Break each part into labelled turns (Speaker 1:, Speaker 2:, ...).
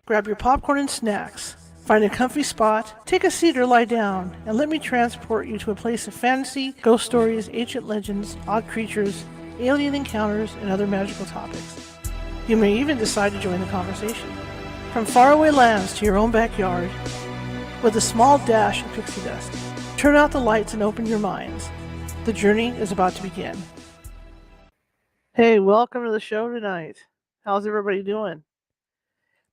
Speaker 1: Grab your popcorn and snacks. Find a comfy spot, take a seat or lie down, and let me transport you to a place of fantasy, ghost stories, ancient legends, odd creatures, alien encounters, and other magical topics. You may even decide to join the conversation. From faraway lands to your own backyard, with a small dash of pixie dust, turn out the lights and open your minds. The journey is about to begin. Hey, welcome to the show tonight. How's everybody doing?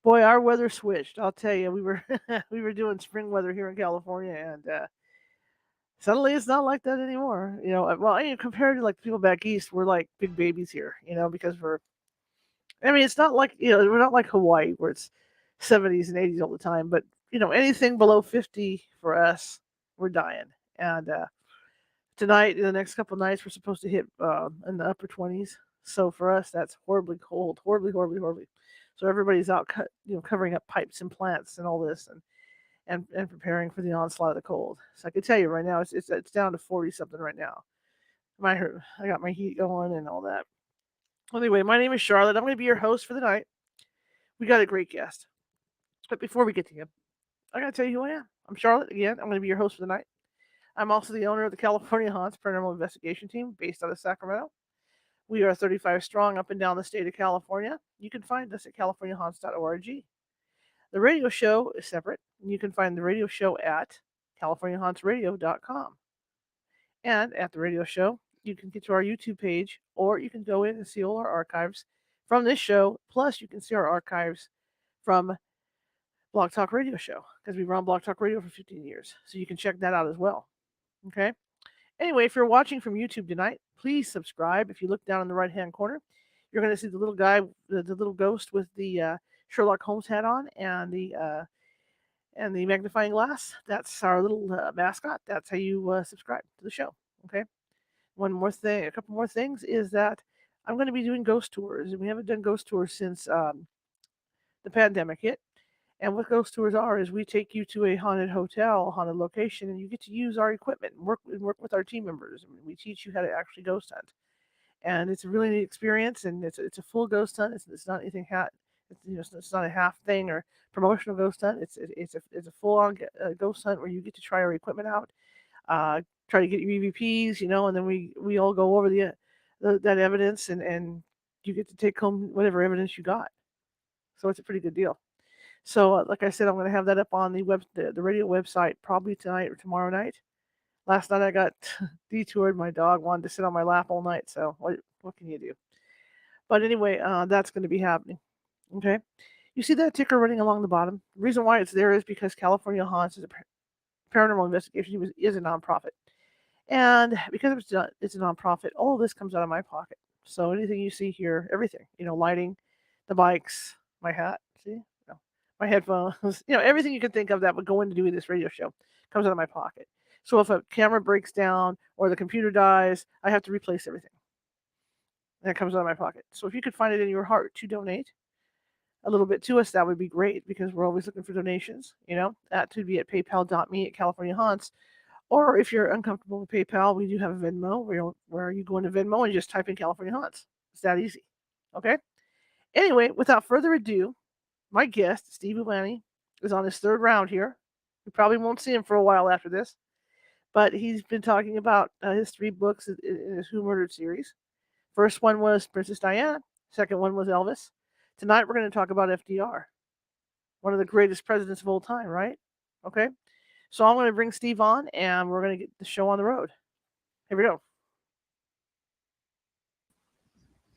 Speaker 1: Boy, our weather switched. I'll tell you, we were we were doing spring weather here in California, and suddenly it's not like that anymore. Compared to like people back east, we're like big babies here. Because it's not like we're not like Hawaii where it's 70s and 80s all the time. But anything below 50 for us, we're dying. And tonight, in the next couple of nights, we're supposed to hit in the upper 20s. So for us, that's horribly cold, horribly, horribly, horribly. So everybody's out, covering up pipes and plants and all this, and preparing for the onslaught of the cold. So I can tell you right now, it's down to 40 something right now. I got my heat going and all that. Anyway, my name is Charlotte. I'm going to be your host for the night. We got a great guest, but before we get to him, I got to tell you who I am. I'm Charlotte again. I'm going to be your host for the night. I'm also the owner of the California Haunts Paranormal Investigation Team, based out of Sacramento. We are 35 strong up and down the state of California. You can find us at californiahaunts.org. The radio show is separate. You can find the radio show at californiahauntsradio.com. And at the radio show, you can get to our YouTube page, or you can go in and see all our archives from this show. Plus, you can see our archives from Blog Talk Radio Show, because we run Blog Talk Radio for 15 years. So you can check that out as well. Okay? Anyway, if you're watching from YouTube tonight, please subscribe. If you look down in the right-hand corner, you're going to see the little guy, the little ghost with the Sherlock Holmes hat on and the magnifying glass. That's our little mascot. That's how you subscribe to the show. Okay. One more thing, a couple more things is that I'm going to be doing ghost tours, and we haven't done ghost tours since the pandemic hit. And what ghost tours are is we take you to a haunted hotel, haunted location, and you get to use our equipment and work with our team members. We teach you how to actually ghost hunt, and it's a really neat experience. And it's a full ghost hunt. It's not anything it's not a half thing or promotional ghost hunt. It's a full on ghost hunt where you get to try our equipment out, try to get your EVPs, and then we all go over that evidence, and you get to take home whatever evidence you got. So it's a pretty good deal. So, like I said, I'm going to have that up on the radio website probably tonight or tomorrow night. Last night I got detoured. My dog wanted to sit on my lap all night. So what can you do? But anyway, that's going to be happening. Okay. You see that ticker running along the bottom? The reason why it's there is because California Haunts is a paranormal investigation is a nonprofit. And because it's a nonprofit, all of this comes out of my pocket. So anything you see here, everything, lighting, the bikes, my hat, see? My headphones, everything you can think of that would go into doing this radio show comes out of my pocket. So if a camera breaks down or the computer dies, I have to replace everything. And it comes out of my pocket. So if you could find it in your heart to donate a little bit to us, that would be great, because we're always looking for donations. That would be at paypal.me at California Haunts. Or if you're uncomfortable with PayPal, we do have a Venmo where you go into Venmo and just type in California Haunts. It's that easy. Okay? Anyway, without further ado, my guest, Steve Ubaney, is on his third round here. We probably won't see him for a while after this, but he's been talking about his 3 books in his Who Murdered series. First one was Princess Diana. Second one was Elvis. Tonight we're going to talk about FDR, one of the greatest presidents of all time, right? Okay. So I'm going to bring Steve on, and we're going to get the show on the road. Here we go.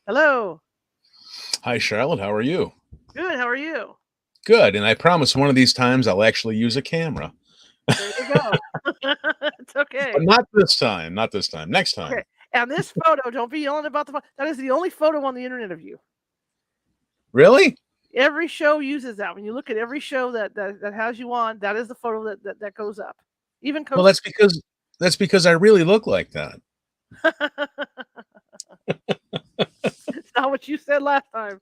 Speaker 1: Hello.
Speaker 2: Hi, Charlotte. How are you?
Speaker 1: Good. How are you?
Speaker 2: Good. And I promise one of these times I'll actually use a camera.
Speaker 1: There you go. It's okay.
Speaker 2: But not this time. Not this time. Next time.
Speaker 1: Okay. And this photo, don't be yelling about the photo. That is the only photo on the internet of you.
Speaker 2: Really?
Speaker 1: Every show uses that. When you look at every show that has you on, that is the photo that goes up. Even
Speaker 2: well, that's because I really look like that.
Speaker 1: It's not what you said last time.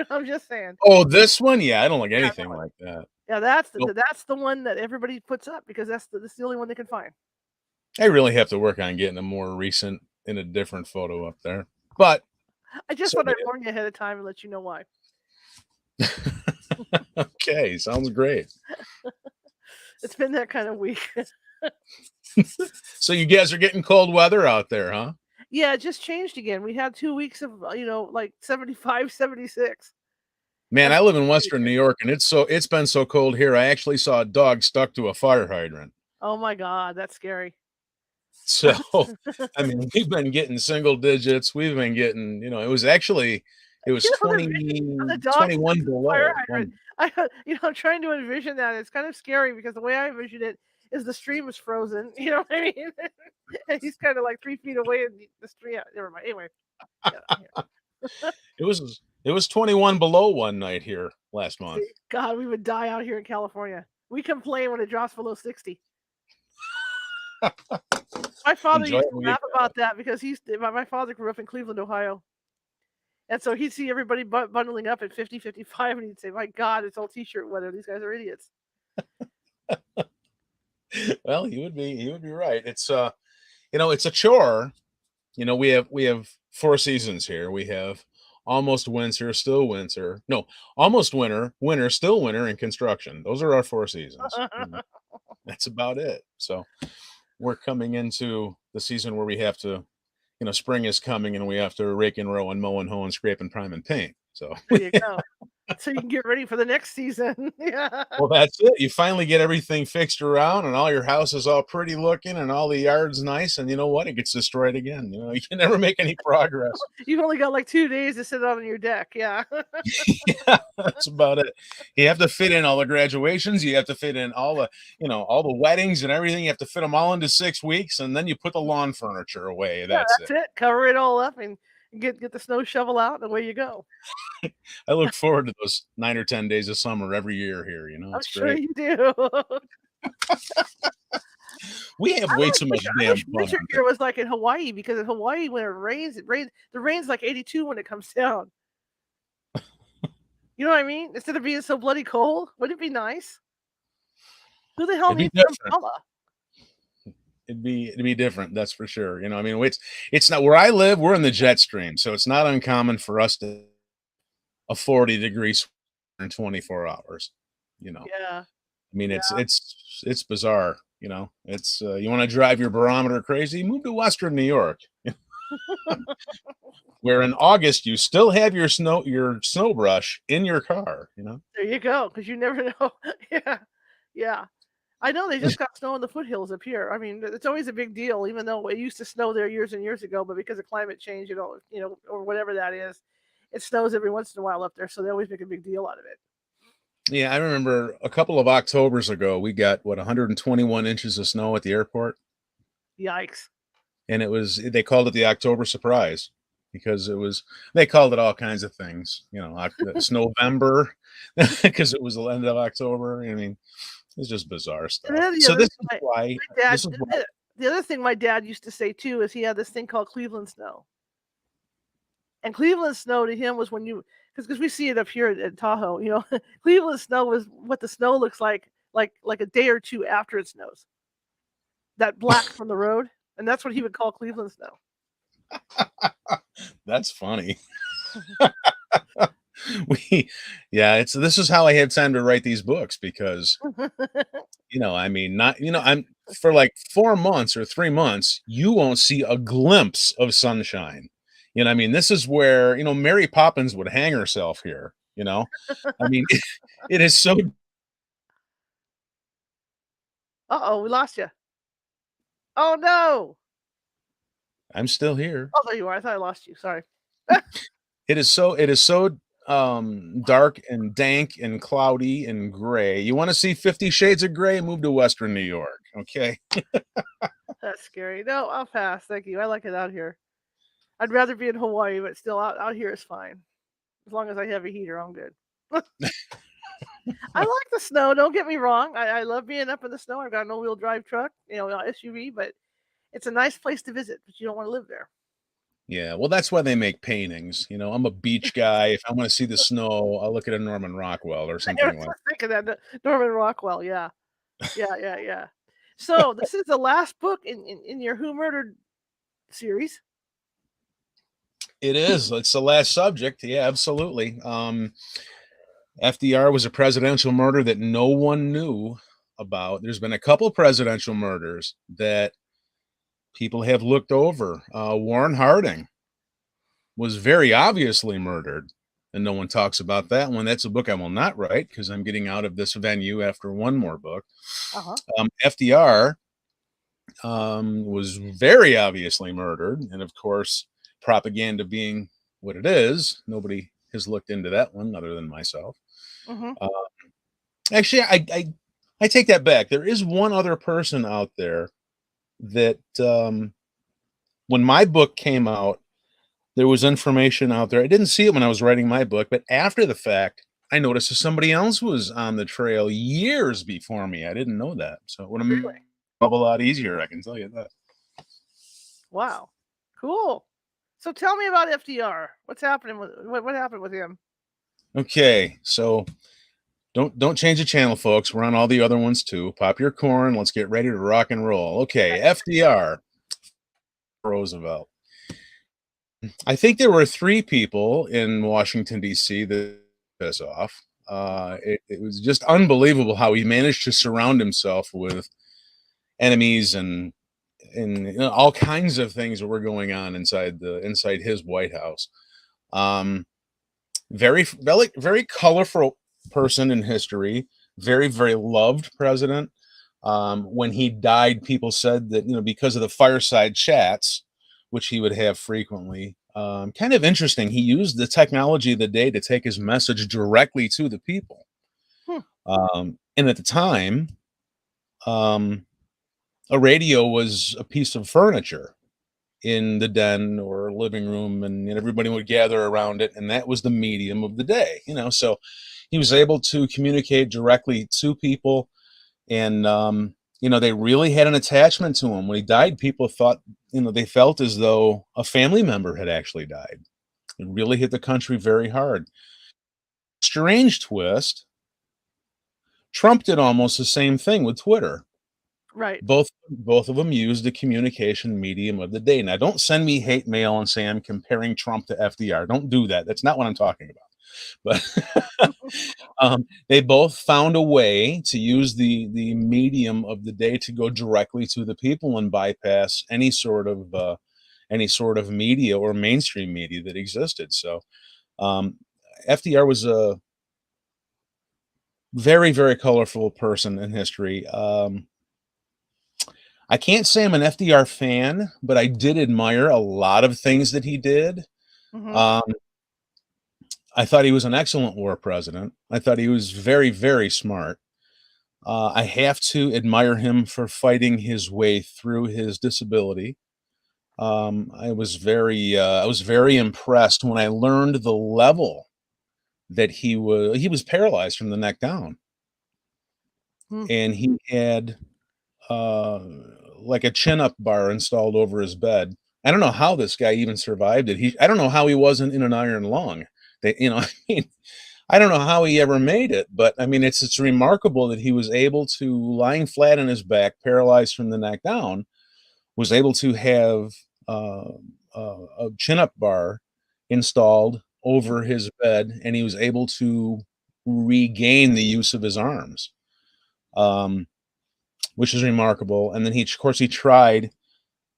Speaker 1: I'm just saying.
Speaker 2: Oh, this one? Yeah, I don't look anything like that.
Speaker 1: Yeah, that's the one that everybody puts up, because that's the only one they can find.
Speaker 2: I really have to work on getting a more recent in a different photo up there. But
Speaker 1: I just thought I'd warn you ahead of time and let you know why.
Speaker 2: Okay, sounds great.
Speaker 1: It's been that kind of week.
Speaker 2: So you guys are getting cold weather out there, huh?
Speaker 1: Yeah, it just changed again. We had 2 weeks of, like 75, 76.
Speaker 2: Man,
Speaker 1: And
Speaker 2: I live in Western New York, and it's been so cold here. I actually saw a dog stuck to a fire hydrant.
Speaker 1: oh my god, that's scary.
Speaker 2: So, I mean, we've been getting single digits. We've been getting, it was
Speaker 1: The vision of the dog
Speaker 2: 21
Speaker 1: stuck to the fire
Speaker 2: below.
Speaker 1: hydrant. I'm trying to envision that. It's kind of scary because the way I envision it is the stream is frozen. You know what I mean? And he's kind of like 3 feet away in the stream. Never mind. Anyway, yeah, yeah.
Speaker 2: It was 21 below one night here last month.
Speaker 1: See, God, we would die out here in California. We complain when it drops below 60. My father
Speaker 2: Enjoy
Speaker 1: used
Speaker 2: it
Speaker 1: to
Speaker 2: when you
Speaker 1: laugh about that because my father grew up in Cleveland, Ohio. And so he'd see everybody bundling up at 50, 55, and he'd say, my God, it's all t-shirt weather. These guys are idiots.
Speaker 2: Well, he would be right. It's a chore. We have 4 seasons here. We have almost winter, still winter. No, almost winter, still winter, and construction. Those are our 4 seasons. That's about it. So we're coming into the season where we have to, spring is coming and we have to rake and row and mow and hoe and scrape and prime and paint. So
Speaker 1: There you go. So you can get ready for the next season. Yeah.
Speaker 2: well, that's it. You finally get everything fixed around, and all your house is all pretty looking, and all the yard's nice. And you know what? It gets destroyed again. You can never make any progress.
Speaker 1: You've only got like 2 days to sit out on your deck. Yeah.
Speaker 2: Yeah, that's about it. You have to fit in all the graduations. You have to fit in all the weddings and everything. You have to fit them all into 6 weeks, and then you put the lawn furniture away.
Speaker 1: Yeah,
Speaker 2: That's
Speaker 1: that's
Speaker 2: it.
Speaker 1: it. Cover it all up and get the snow shovel out and away you go.
Speaker 2: I look forward to those 9 or 10 days of summer every year here.
Speaker 1: I'm
Speaker 2: It's
Speaker 1: sure
Speaker 2: great.
Speaker 1: you do.
Speaker 2: We have way too much
Speaker 1: I
Speaker 2: damn
Speaker 1: wish
Speaker 2: fun
Speaker 1: winter
Speaker 2: out there.
Speaker 1: here was like in Hawaii because in Hawaii when it rains, the rain's like 82 when it comes down. You know what I mean? Instead of being so bloody cold, wouldn't it be nice? Who the hell
Speaker 2: It'd be
Speaker 1: needs an
Speaker 2: different.
Speaker 1: umbrella?
Speaker 2: It'd be different. That's for sure. I mean, it's not where I live. We're in the jet stream, so it's not uncommon for us to a 40-degree in 24 hours.
Speaker 1: Yeah.
Speaker 2: I mean,
Speaker 1: Yeah.
Speaker 2: it's bizarre. It's you want to drive your barometer crazy? Move to Western New York, where in August you still have your snow brush in your car.
Speaker 1: There you go, because you never know. Yeah. Yeah. I know they just got snow in the foothills up here. I mean, it's always a big deal, even though it used to snow there years and years ago, but because of climate change, or whatever that is, it snows every once in a while up there, so they always make a big deal out of it.
Speaker 2: Yeah, I remember a couple of Octobers ago, we got 121 inches of snow at the airport,
Speaker 1: Yikes.
Speaker 2: and they called it the October surprise because they called it all kinds of things, Snowvember because it was the end of October. I mean, it's just bizarre
Speaker 1: And
Speaker 2: stuff.
Speaker 1: then
Speaker 2: So
Speaker 1: my dad,
Speaker 2: this is why
Speaker 1: the other thing my dad used to say too is he had this thing called Cleveland snow. And Cleveland snow to him was when because we see it up here at Tahoe, Cleveland snow was what the snow looks like a day or two after it snows. That black from the road, and that's what he would call Cleveland snow.
Speaker 2: that's funny. This is how I had time to write these books because I mean, not I'm for like 4 months or 3 months, you won't see a glimpse of sunshine. I mean, this is where Mary Poppins would hang herself here. I mean, it is so.
Speaker 1: Uh-oh, we lost you. Oh no.
Speaker 2: I'm still here.
Speaker 1: Oh, there you are. I thought I lost you. Sorry.
Speaker 2: It is so dark and dank and cloudy and gray. You want to see 50 Shades of Gray? Move to Western New York. Okay.
Speaker 1: That's scary. No, I'll pass. Thank you. I like it out here. I'd rather be in Hawaii, but still out here is fine. As long as I have a heater, I'm good. I like the snow. Don't get me wrong. I love being up in the snow. I've got an all-wheel drive truck, SUV, but it's a nice place to visit, but you don't want to live there.
Speaker 2: Yeah, well, that's why they make paintings. I'm a beach guy. If I want to see the snow, I'll look at a Norman Rockwell or
Speaker 1: I
Speaker 2: something
Speaker 1: was
Speaker 2: like.
Speaker 1: thinking that Norman Rockwell. Yeah, yeah. So this is the last book in your Who Murdered series.
Speaker 2: It is. It's the last subject. Yeah, absolutely. FDR was a presidential murder that no one knew about. There's been a couple presidential murders that people have looked over. Warren Harding was very obviously murdered, and no one talks about that one. That's a book I will not write because I'm getting out of this venue after one more book.
Speaker 1: Uh-huh.
Speaker 2: FDR was very obviously murdered, and of course, propaganda being what it is, nobody has looked into that one other than myself.
Speaker 1: Mm-hmm.
Speaker 2: Actually, I take that back. There is one other person out there that when my book came out, there was information out there. I didn't see it when I was writing my book, but after the fact, I noticed that somebody else was on the trail years before me. I didn't know that. So it would have made it a lot easier, I can tell you that.
Speaker 1: Wow. Cool. So tell me about FDR. What's happening with what happened with him?
Speaker 2: Okay, so don't change the channel, folks. We're on all the other ones too. Pop your corn. Let's get ready to rock and roll. Okay, FDR, Roosevelt. I think there were 3 people in Washington, D.C. that piss off. It was just unbelievable how he managed to surround himself with enemies and all kinds of things that were going on inside his White House. Very colorful person in history. Very, very loved president. When he died, people said that, because of the fireside chats, which he would have frequently. Kind of interesting. He used the technology of the day to take his message directly to the people. And at the time, a radio was a piece of furniture in the den or living room, and everybody would gather around it, and that was the medium of the day. So he was able to communicate directly to people, and they really had an attachment to him. When he died, people thought, they felt as though a family member had actually died. It really hit the country very hard. Strange twist, Trump did almost the same thing with Twitter.
Speaker 1: Right.
Speaker 2: Both of them used the communication medium of the day. Now, don't send me hate mail and say I'm comparing Trump to FDR. Don't do that. That's not what I'm talking about. But they both found a way to use the medium of the day to go directly to the people and bypass any sort of media or mainstream media that existed. So FDR was a very, very colorful person in history. I can't say I'm an FDR fan, but I did admire a lot of things that he did.
Speaker 1: Mm-hmm.
Speaker 2: I thought he was an excellent war president. I thought he was very, very smart. I have to admire him for fighting his way through his disability. I was very impressed when I learned the level that he was paralyzed from the neck down, and he had like a chin-up bar installed over his bed. I don't know how this guy even survived it. I don't know how he wasn't in an iron lung. I mean, I don't know how he ever made it, but I mean, it's remarkable that he was able to, lying flat on his back, paralyzed from the neck down, was able to have a chin-up bar installed over his bed, and he was able to regain the use of his arms. Which is remarkable. And then of course, he tried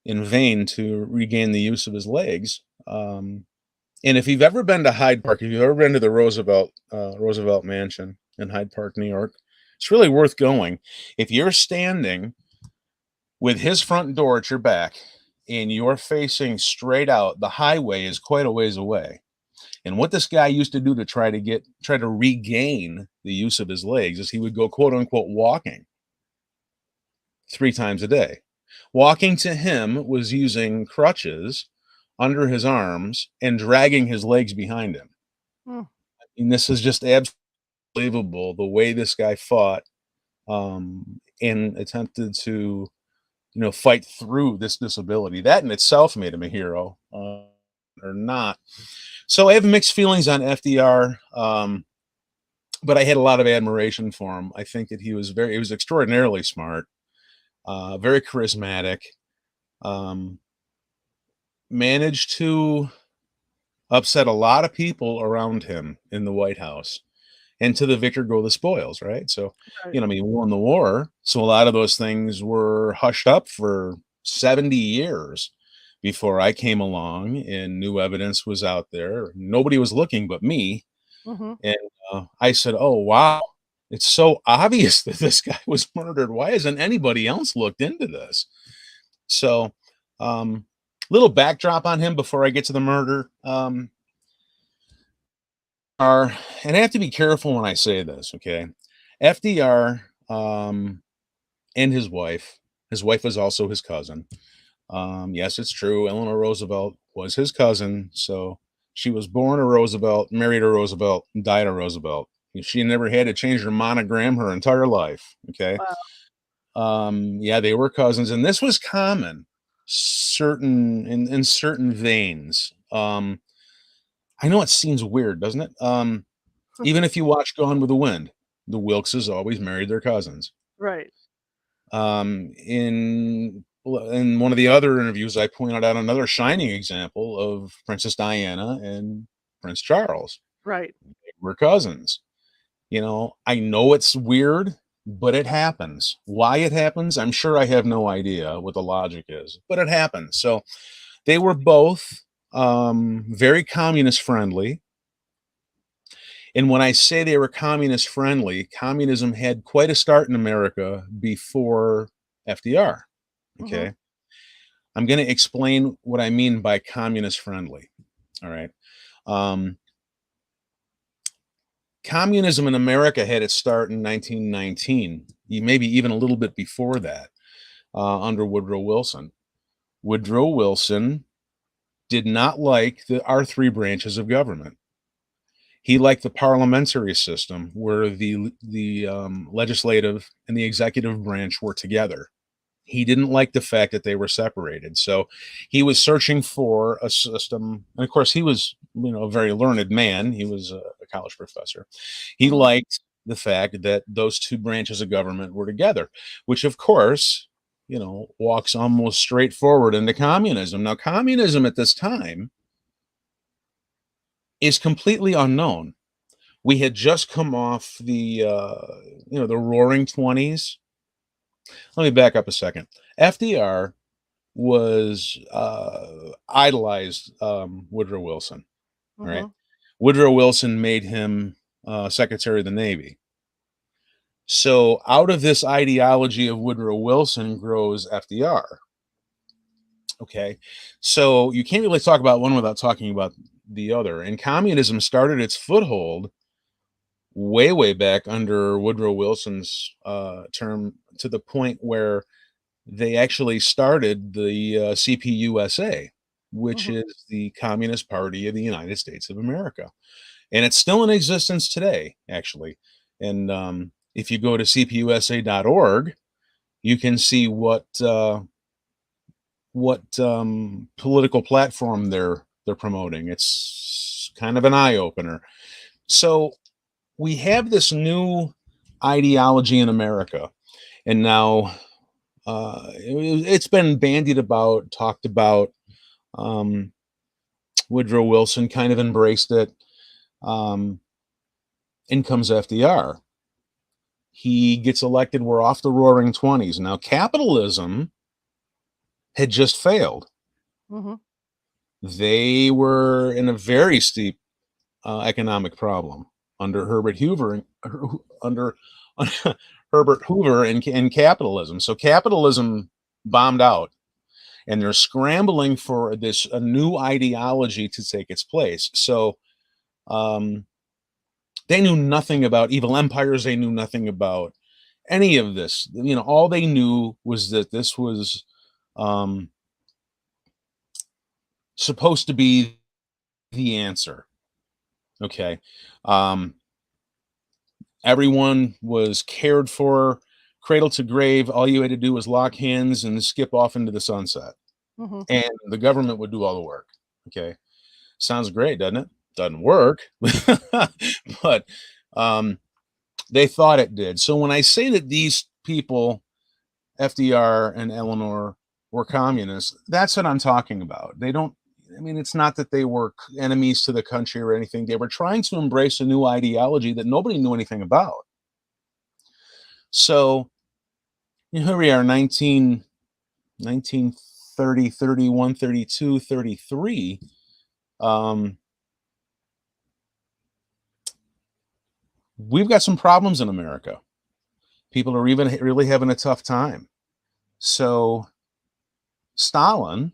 Speaker 2: in vain to regain the use of his legs. And if you've ever been to Hyde Park, if you've ever been to the Roosevelt Mansion in Hyde Park, New York, it's really worth going. If you're standing with his front door at your back and you're facing straight out, the highway is quite a ways away. And what this guy used to do to try to regain the use of his legs is he would go, quote unquote, walking 3 times a day. Walking to him was using crutches under his arms and dragging his legs behind him. And this is just absolutely unbelievable, the way this guy fought and attempted to, fight through this disability. That in itself made him a hero, or not. So I have mixed feelings on FDR, but I had a lot of admiration for him. I think that he was extraordinarily smart. Very charismatic, managed to upset a lot of people around him in the White House. and to the victor go the spoils, right? So,
Speaker 1: Right.
Speaker 2: I mean, we won the war, so a lot of those things were hushed up for 70 years before I came along and new evidence was out there. Nobody was looking but me,
Speaker 1: Mm-hmm.
Speaker 2: and I said, "Oh wow, it's so obvious that this guy was murdered. Why hasn't anybody else looked into this?" So, little backdrop on him before I get to the murder. Are and I have to be careful when I say this, okay? FDR, and his wife was also his cousin. Yes, it's true. Eleanor Roosevelt was his cousin, so she was born a Roosevelt, married a Roosevelt, and died a Roosevelt. She never had to change her monogram her entire life. Okay.
Speaker 1: Wow.
Speaker 2: Yeah, they were cousins, and this was common, certain in certain veins. I know it seems weird, doesn't it? Even if you watch Gone with the Wind, the Wilkses always married their cousins.
Speaker 1: Right.
Speaker 2: In one of the other interviews, I pointed out another shining example of Princess Diana and Prince Charles.
Speaker 1: Right.
Speaker 2: They were cousins. I know it's weird, but it happens. Why it happens, I'm sure I have no idea what the logic is, but it happens. So they were both very communist friendly. And when I say they were communist friendly, communism had quite a start in America before FDR.
Speaker 1: Mm-hmm.
Speaker 2: Okay. I'm going to explain what I mean by communist friendly. All right. Um, Communism in America had its start in 1919, maybe even a little bit before that, under Woodrow Wilson. Woodrow Wilson did not like our three branches of government. He liked the parliamentary system where the legislative and the executive branch were together. He didn't like the fact that they were separated. So he was searching for a system. And of course, he was, a very learned man. He was a college professor. He
Speaker 1: Mm-hmm.
Speaker 2: liked the fact that those two branches of government were together, which of course, walks almost straight forward into communism. Now, communism at this time is completely unknown. We had just come off the roaring 20s. Let me back up a second. FDR was idolized Woodrow Wilson. All right.
Speaker 1: Mm-hmm.
Speaker 2: Woodrow Wilson made him Secretary of the Navy. So out of this ideology of Woodrow Wilson grows FDR. Okay. So you can't really talk about one without talking about the other. And communism started its foothold way, way back under Woodrow Wilson's term, to the point where they actually started the CPUSA, which
Speaker 1: Mm-hmm.
Speaker 2: is the Communist Party of the United States of America. And it's still in existence today, actually. And if you go to cpusa.org, you can see what political platform they're promoting. It's kind of an eye opener. So we have this new ideology in America, and now it's been bandied about, talked about. Woodrow Wilson kind of embraced it. In comes FDR. He gets elected. We're off the roaring 20s. Now, capitalism had just failed.
Speaker 1: Mm-hmm.
Speaker 2: They were in a very steep economic problem under Herbert Hoover, under Herbert Hoover and capitalism. So capitalism bombed out, and they're scrambling for a new ideology to take its place. So they knew nothing about evil empires. They knew nothing about any of this. All they knew was that this was supposed to be the answer. Okay. Everyone was cared for, cradle to grave. All you had to do was lock hands and skip off into the sunset.
Speaker 1: Mm-hmm.
Speaker 2: And the government would do all the work. Okay. Sounds great, doesn't it? Doesn't work. But they thought it did. So when I say that these people, FDR and Eleanor, were communists, that's what I'm talking about. They don't, I mean, it's not that they were enemies to the country or anything. They were trying to embrace a new ideology that nobody knew anything about. So here we are, 1930, 31, 32, 33. We've got some problems in America. People are even really having a tough time. So Stalin,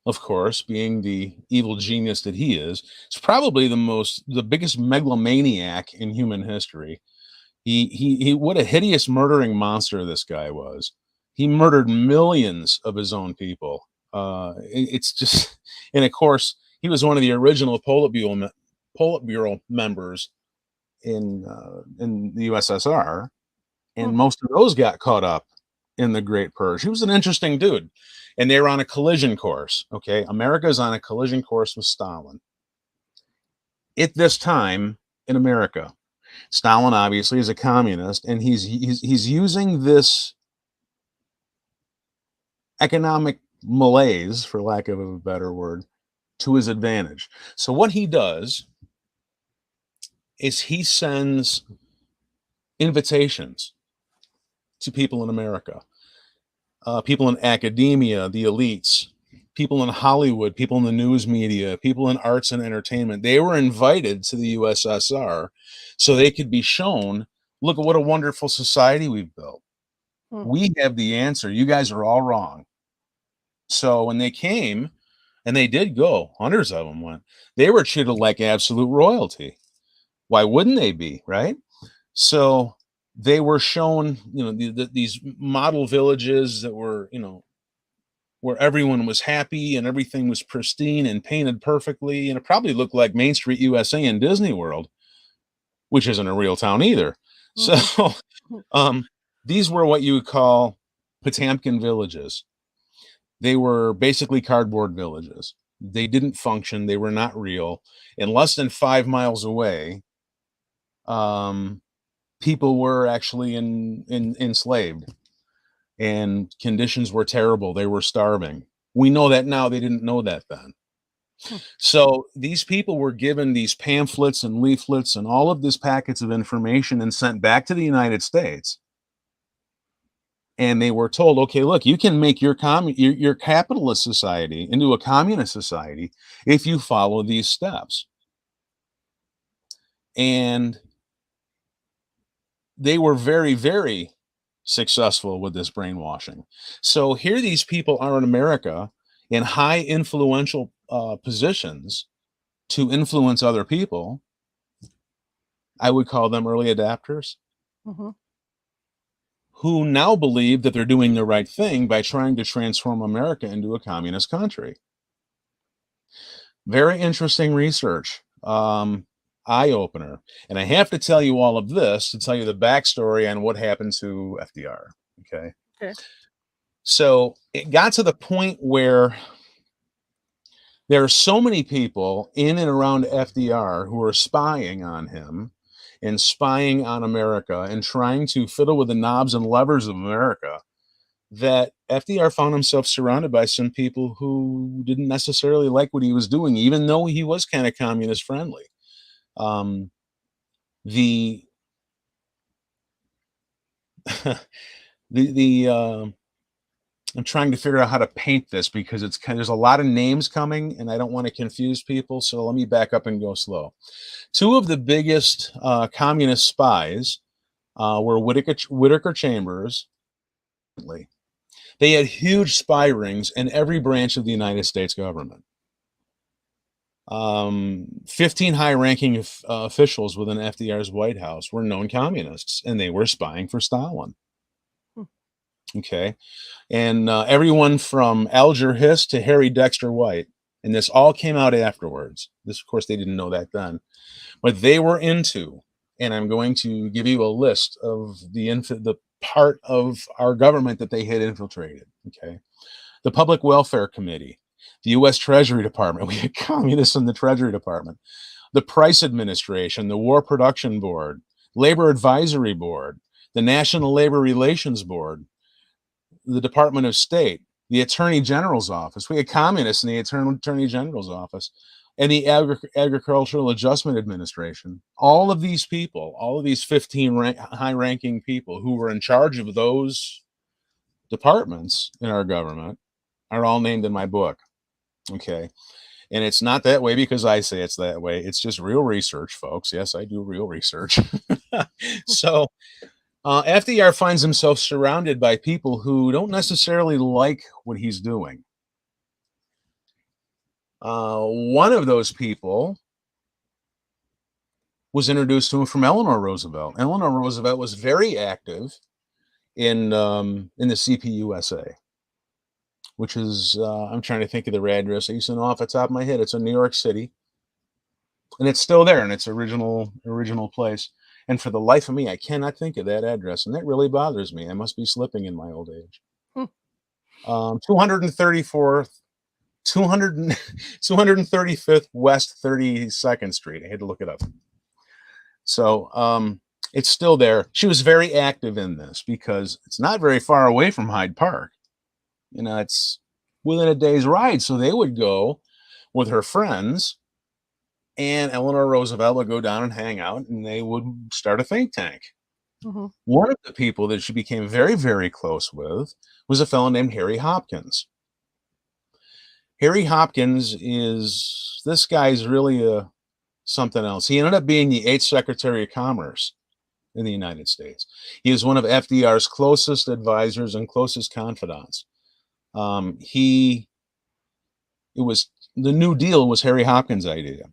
Speaker 2: of course, being the evil genius that he is probably the biggest megalomaniac in human history. He what a hideous murdering monster this guy was. He murdered millions of his own people. It's just, and of course, he was one of the original Politburo members in the USSR, and most of those got caught up in the Great Purge. He was an interesting dude, and they were on a collision course. Okay, America's on a collision course with Stalin. At this time in America, Stalin obviously is a communist, and he's using this economic malaise, for lack of a better word, to his advantage. So what he does is he sends invitations to people in America, people in academia, the elites, people in Hollywood, people in the news media, people in arts and entertainment. They were invited to the USSR so they could be shown, look at what a wonderful society we've built. We have the answer. You guys are all wrong. So when they came, and they did go, hundreds of them went, they were treated like absolute royalty. Why wouldn't they be, right? So they were shown, these model villages that were, where everyone was happy and everything was pristine and painted perfectly. And it probably looked like Main Street USA and Disney World, which isn't a real town either. So these were what you would call Potemkin villages. They were basically cardboard villages. They didn't function. They were not real. And less than 5 miles away, people were actually enslaved, and conditions were terrible. They were starving. We know that now. They didn't know that then. So these people were given these pamphlets and leaflets and all of these packets of information and sent back to the United States. And they were told, okay, look, you can make your capitalist society into a communist society if you follow these steps. And they were very, very successful with this brainwashing. So here these people are in America in high influential positions to influence other people. I would call them early adapters. Who now believe that they're doing the right thing by trying to transform America into a communist country. Very interesting research, eye-opener. And I have to tell you all of this to tell you the backstory on what happened to FDR, okay? So it got to the point where there are so many people in and around FDR who were spying on him and spying on America and trying to fiddle with the knobs and levers of America, that FDR found himself surrounded by some people who didn't necessarily like what he was doing, even though he was kind of communist friendly. I'm trying to figure out how to paint this because there's a lot of names coming and I don't want to confuse people. So let me back up and go slow. Two of the biggest communist spies were Whittaker Chambers. They had huge spy rings in every branch of the United States government. 15 high-ranking officials within FDR's White House were known communists, and they were spying for Stalin. Okay, and everyone from Alger Hiss to Harry Dexter White, and this all came out afterwards. This, of course, they didn't know that then, but they were into, and I'm going to give you a list of the part of our government that they had infiltrated. Okay, the Public Welfare Committee, the U.S. Treasury Department. We had communists in the Treasury Department, the Price Administration, the War Production Board, Labor Advisory Board, the National Labor Relations Board, the Department of State, the Attorney General's office. We had communists in the Attorney General's office and the Agricultural Adjustment Administration. All of these people, all of these 15 high-ranking people who were in charge of those departments in our government are all named in my book. Okay. And it's not that way because I say it's that way. It's just real research, folks. Yes, I do real research. So FDR finds himself surrounded by people who don't necessarily like what he's doing. One of those people was introduced to him from Eleanor Roosevelt. Eleanor Roosevelt was very active in the CPUSA, which is, I'm trying to think of their address. I used to know off the top of my head. It's in New York City, and it's still there in its original place. And for the life of me, I cannot think of that address, and that really bothers me. I must be slipping in my old age. 234th, 235th West 32nd Street. I had to look it up. So it's still there. She was very active in this because it's not very far away from Hyde Park. You know, it's within a day's ride. So they would go with her friends, and Eleanor Roosevelt would go down and hang out, and they would start a think tank. One of the people that she became very, very close with was a fellow named Harry Hopkins. Harry Hopkins this guy's really something else. He ended up being the 8th Secretary of Commerce in the United States. He is one of FDR's closest advisors and closest confidants. The New Deal was Harry Hopkins' idea.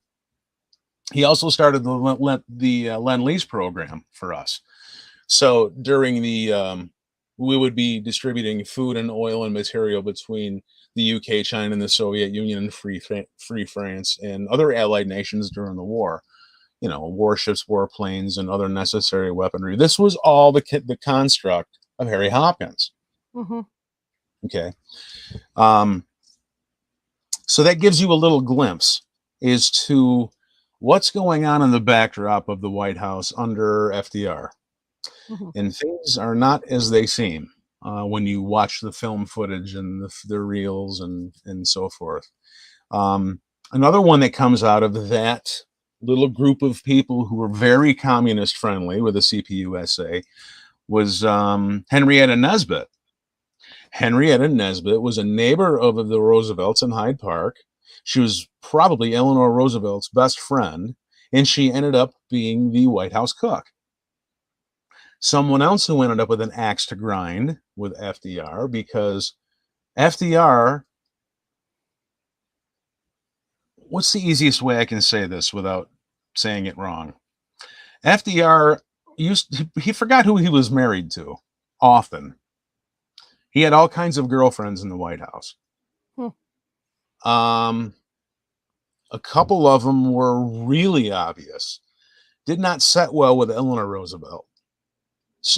Speaker 2: He also started the Lend-Lease program for us. So during we would be distributing food and oil and material between the UK, China, and the Soviet Union, and Free France, and other allied nations during the war. You know, warships, warplanes, and other necessary weaponry. This was all the construct of Harry Hopkins. Okay. So that gives you a little glimpse as to what's going on in the backdrop of the White House under FDR. And things are not as they seem when you watch the film footage and the reels and so forth. Another one that comes out of that little group of people who were very communist friendly with the CPUSA was Henrietta Nesbitt. Henrietta Nesbitt was a neighbor of the Roosevelts in Hyde Park. She was probably Eleanor Roosevelt's best friend, and she ended up being the White House cook. Someone else who ended up with an axe to grind with FDR, because FDR, what's the easiest way I can say this without saying it wrong? FDR he forgot who he was married to often. He had all kinds of girlfriends in the White House. A couple of them were really obvious. Did not set well with Eleanor Roosevelt.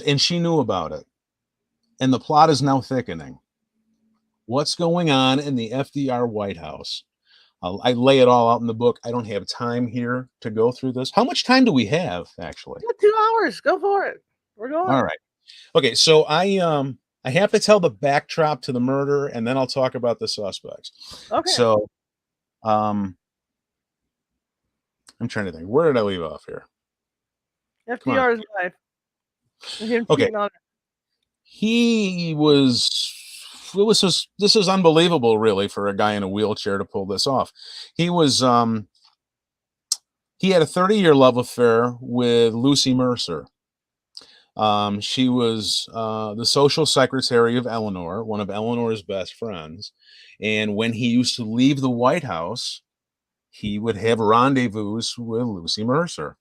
Speaker 2: And she knew about it. And the plot is now thickening. What's going on in the FDR White House? I lay it all out in the book. I don't have time here to go through this. How much time do we have, actually?
Speaker 1: 2 hours. Go for it. We're going.
Speaker 2: All right. Okay, so I have to tell the backdrop to the murder, and then I'll talk about the suspects.
Speaker 1: Okay.
Speaker 2: So I'm trying to think. Where did I leave off here?
Speaker 1: FDR's life.
Speaker 2: Okay. This is unbelievable, really, for a guy in a wheelchair to pull this off. He had a 30-year love affair with Lucy Mercer. She was the social secretary of Eleanor, one of Eleanor's best friends. And when he used to leave the White House, he would have rendezvous with Lucy Mercer.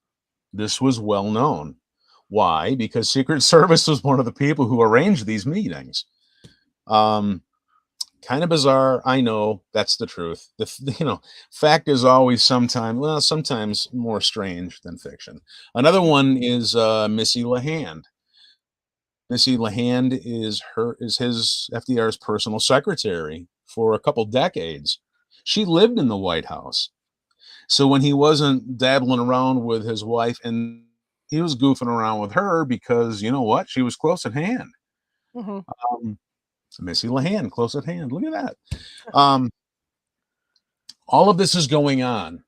Speaker 2: This was well known. Why? Because Secret Service was one of the people who arranged these meetings. Kind of bizarre. I know, that's the truth. Fact is always sometimes more strange than fiction. Another one is Missy LeHand. Missy LeHand is FDR's personal secretary for a couple decades. She lived in the White House. So when he wasn't dabbling around with his wife, and he was goofing around with her because, you know what, she was close at hand. It's Missy Lehand, close at hand. Look at that. All of this is going on,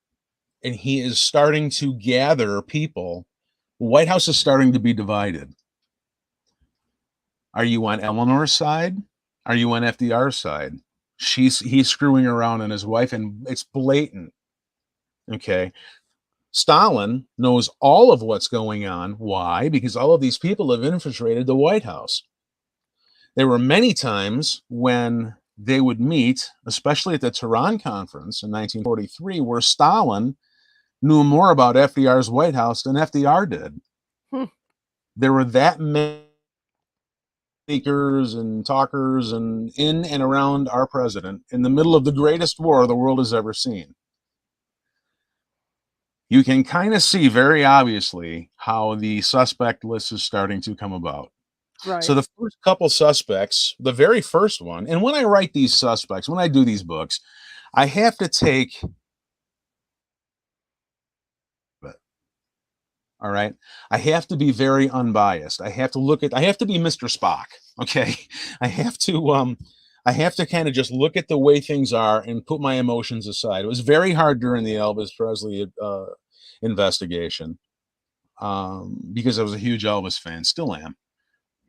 Speaker 2: and he is starting to gather people. The White House is starting to be divided. Are you on Eleanor's side? Are you on FDR's side? He's screwing around on his wife, and it's blatant. Okay. Stalin knows all of what's going on. Why? Because all of these people have infiltrated the White House. There were many times when they would meet, especially at the Tehran conference in 1943, where Stalin knew more about FDR's White House than FDR did. There were that many speakers and talkers and in and around our president in the middle of the greatest war the world has ever seen. You can kind of see very obviously how the suspect list is starting to come about.
Speaker 1: Right.
Speaker 2: So the first couple suspects, the very first one, and when I write these suspects, when I do these books, I have to take, all right, I have to be very unbiased. I have to be Mr. Spock. Okay. I have to kind of just look at the way things are and put my emotions aside. It was very hard during the Elvis Presley investigation because I was a huge Elvis fan, still am.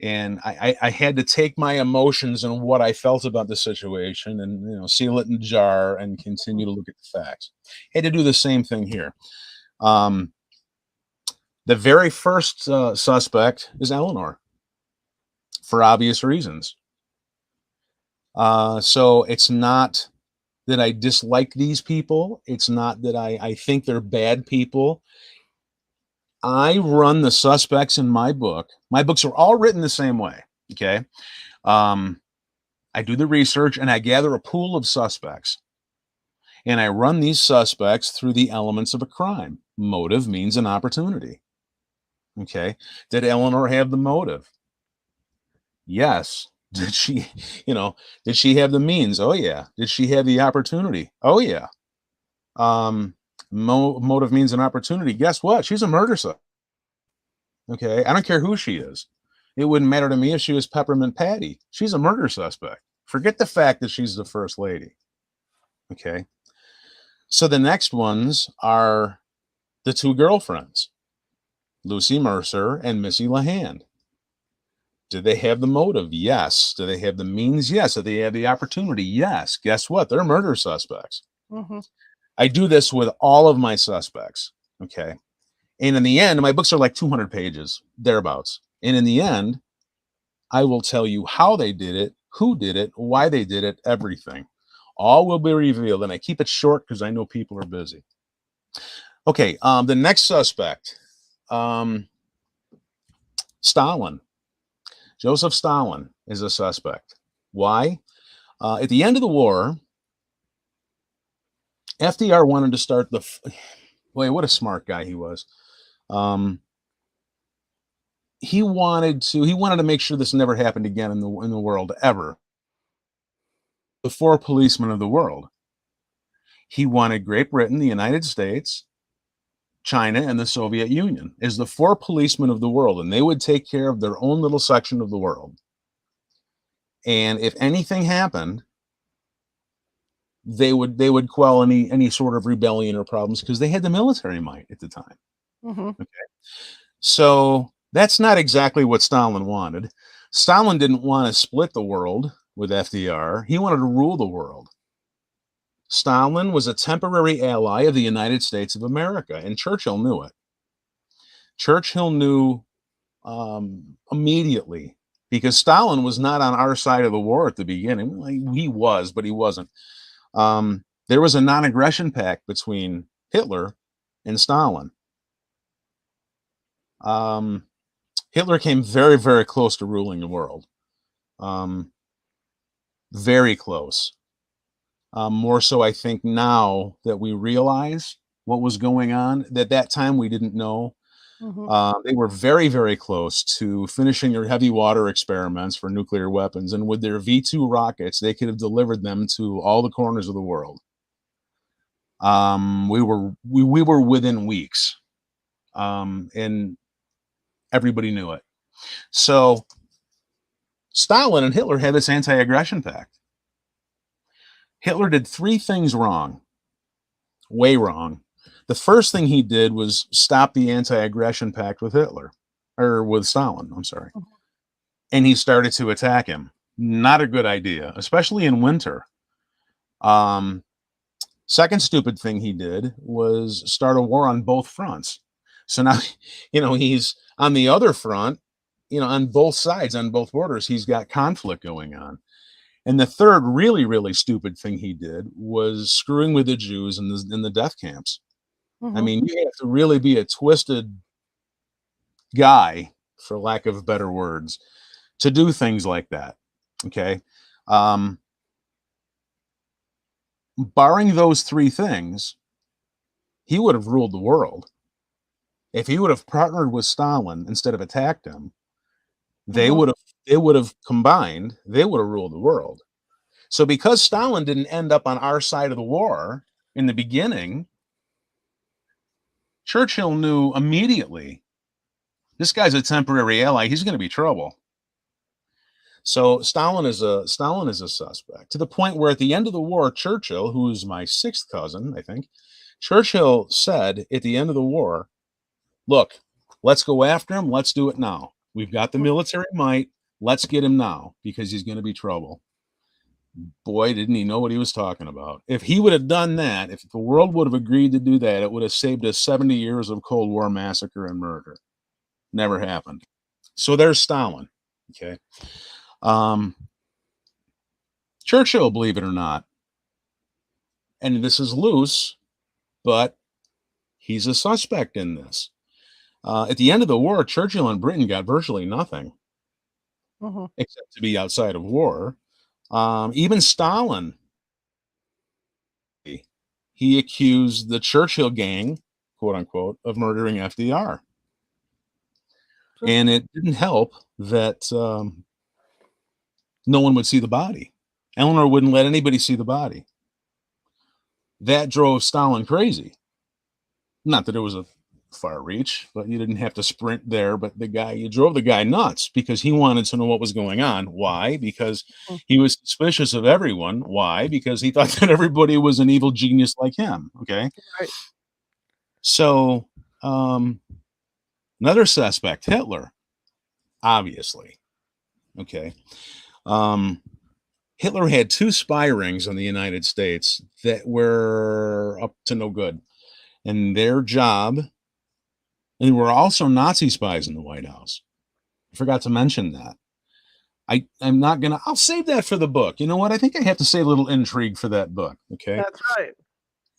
Speaker 2: And I had to take my emotions and what I felt about the situation and, seal it in a jar and continue to look at the facts. Had to do the same thing here. The very first suspect is Eleanor, for obvious reasons. So it's not that I dislike these people. It's not that I think they're bad people. I run the suspects in my book. My books are all written the same way. Okay. I do the research and I gather a pool of suspects. And I run these suspects through the elements of a crime. Motive means an opportunity. Okay. Did Eleanor have the motive? Yes. Did she have the means? Oh yeah. Did she have the opportunity? Oh yeah. Motive means an opportunity. Guess what? She's a murder suspect. Okay. I don't care who she is. It wouldn't matter to me if she was Peppermint Patty. She's a murder suspect. Forget the fact that she's the first lady. Okay. So the next ones are the two girlfriends, Lucy Mercer and Missy Lehand. Did they have the motive? Yes. Do they have the means? Yes. Do they have the opportunity? Yes. Guess what? They're murder suspects.
Speaker 1: Mm-hmm.
Speaker 2: I do this with all of my suspects. Okay. And in the end, my books are like 200 pages, thereabouts. And in the end, I will tell you how they did it, who did it, why they did it, everything. All will be revealed. And I keep it short because I know people are busy. Okay. The next suspect, Stalin. Joseph Stalin is a suspect. Why? At the end of the war, FDR wanted to start boy, what a smart guy he was. He wanted to make sure this never happened again in the world ever. The four policemen of the world. He wanted Great Britain, the United States, China, and the Soviet Union as the four policemen of the world, and they would take care of their own little section of the world. And if anything happened, they would quell any sort of rebellion or problems because they had the military might at the time.
Speaker 1: Mm-hmm.
Speaker 2: Okay. So that's not exactly what Stalin wanted. Stalin didn't want to split the world with FDR. He wanted to rule the world. Stalin was a temporary ally of the United States of America, and Churchill knew it. Churchill knew immediately because Stalin was not on our side of the war at the beginning. He was, but he wasn't. There was a non-aggression pact between Hitler and Stalin. Hitler came very, very close to ruling the world. Very close. More so, I think, now that we realize what was going on. At that time, we didn't know. Mm-hmm. They were very, very close to finishing their heavy water experiments for nuclear weapons. And with their V-2 rockets, they could have delivered them to all the corners of the world. We were within weeks. And everybody knew it. So Stalin and Hitler had this anti-aggression pact. Hitler did 3 things wrong, way wrong. The first thing he did was stop the anti-aggression pact with Hitler, or with Stalin, I'm sorry. And he started to attack him. Not a good idea, especially in winter. Second stupid thing he did was start a war on both fronts. So now, he's on the other front, on both sides, on both borders, he's got conflict going on. And the third really, really stupid thing he did was screwing with the Jews in the death camps. I mean, you have to really be a twisted guy, for lack of better words, to do things like that. Okay. Barring those 3 things, he would have ruled the world. If he would have partnered with Stalin instead of attacked him, they would have combined, they would have ruled the world. So because Stalin didn't end up on our side of the war in the beginning, Churchill knew immediately, this guy's a temporary ally, he's going to be trouble. So Stalin is a suspect, to the point where at the end of the war, Churchill, who's my 6th cousin, I think, Churchill said at the end of the war, look, let's go after him. Let's do it now. We've got the military might. Let's get him now, because he's going to be trouble. Boy, didn't he know what he was talking about. If he would have done that, if the world would have agreed to do that, it would have saved us 70 years of Cold War massacre and murder. Never happened. So there's Stalin. Okay. Churchill, believe it or not, and this is loose, but he's a suspect in this. At the end of the war, Churchill and Britain got virtually nothing, except to be outside of war. Even Stalin, he accused the Churchill gang, quote unquote, of murdering FDR. And it didn't help that no one would see the body. Eleanor wouldn't let anybody see the body. That drove Stalin crazy. Not that it was a far reach, but you didn't have to sprint there. But you drove the guy nuts, because he wanted to know what was going on. Why? Because he was suspicious of everyone. Why? Because he thought that everybody was an evil genius like him. Okay.
Speaker 1: Right.
Speaker 2: So, another suspect, Hitler, obviously. Okay. Hitler had 2 spy rings on the United States that were up to no good. And their job, and there were also Nazi spies in the White House. I forgot to mention that. I'm not going to, I'll save that for the book. You know what? I think I have to save a little intrigue for that book. Okay.
Speaker 1: That's right.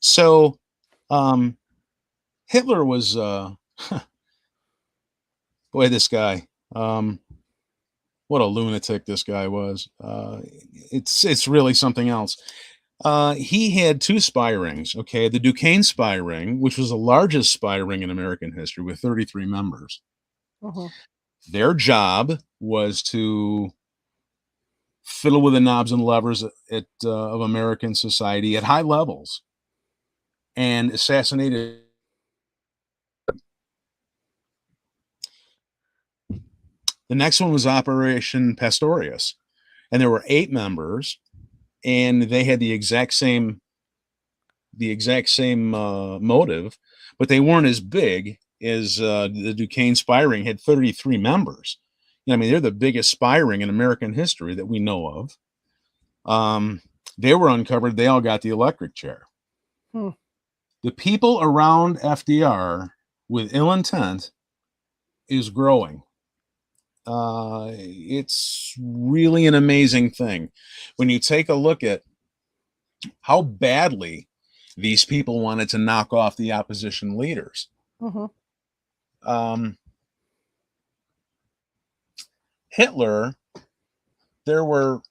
Speaker 2: So, Hitler was, boy, this guy, what a lunatic this guy was. It's really something else. He had 2 spy rings. Okay. The Duquesne spy ring, which was the largest spy ring in American history, with 33 members. Their job was to fiddle with the knobs and levers of American society at high levels and assassinate. The next one was Operation Pastorius, and there were 8 members, and they had the exact same motive, but they weren't as big as the Duquesne spy ring had 33 members. I mean, they're the biggest spy ring in American history that we know of. They were uncovered. They all got the electric chair. The people around FDR with ill intent is growing. It's really an amazing thing when you take a look at how badly these people wanted to knock off the opposition leaders. Hitler, there were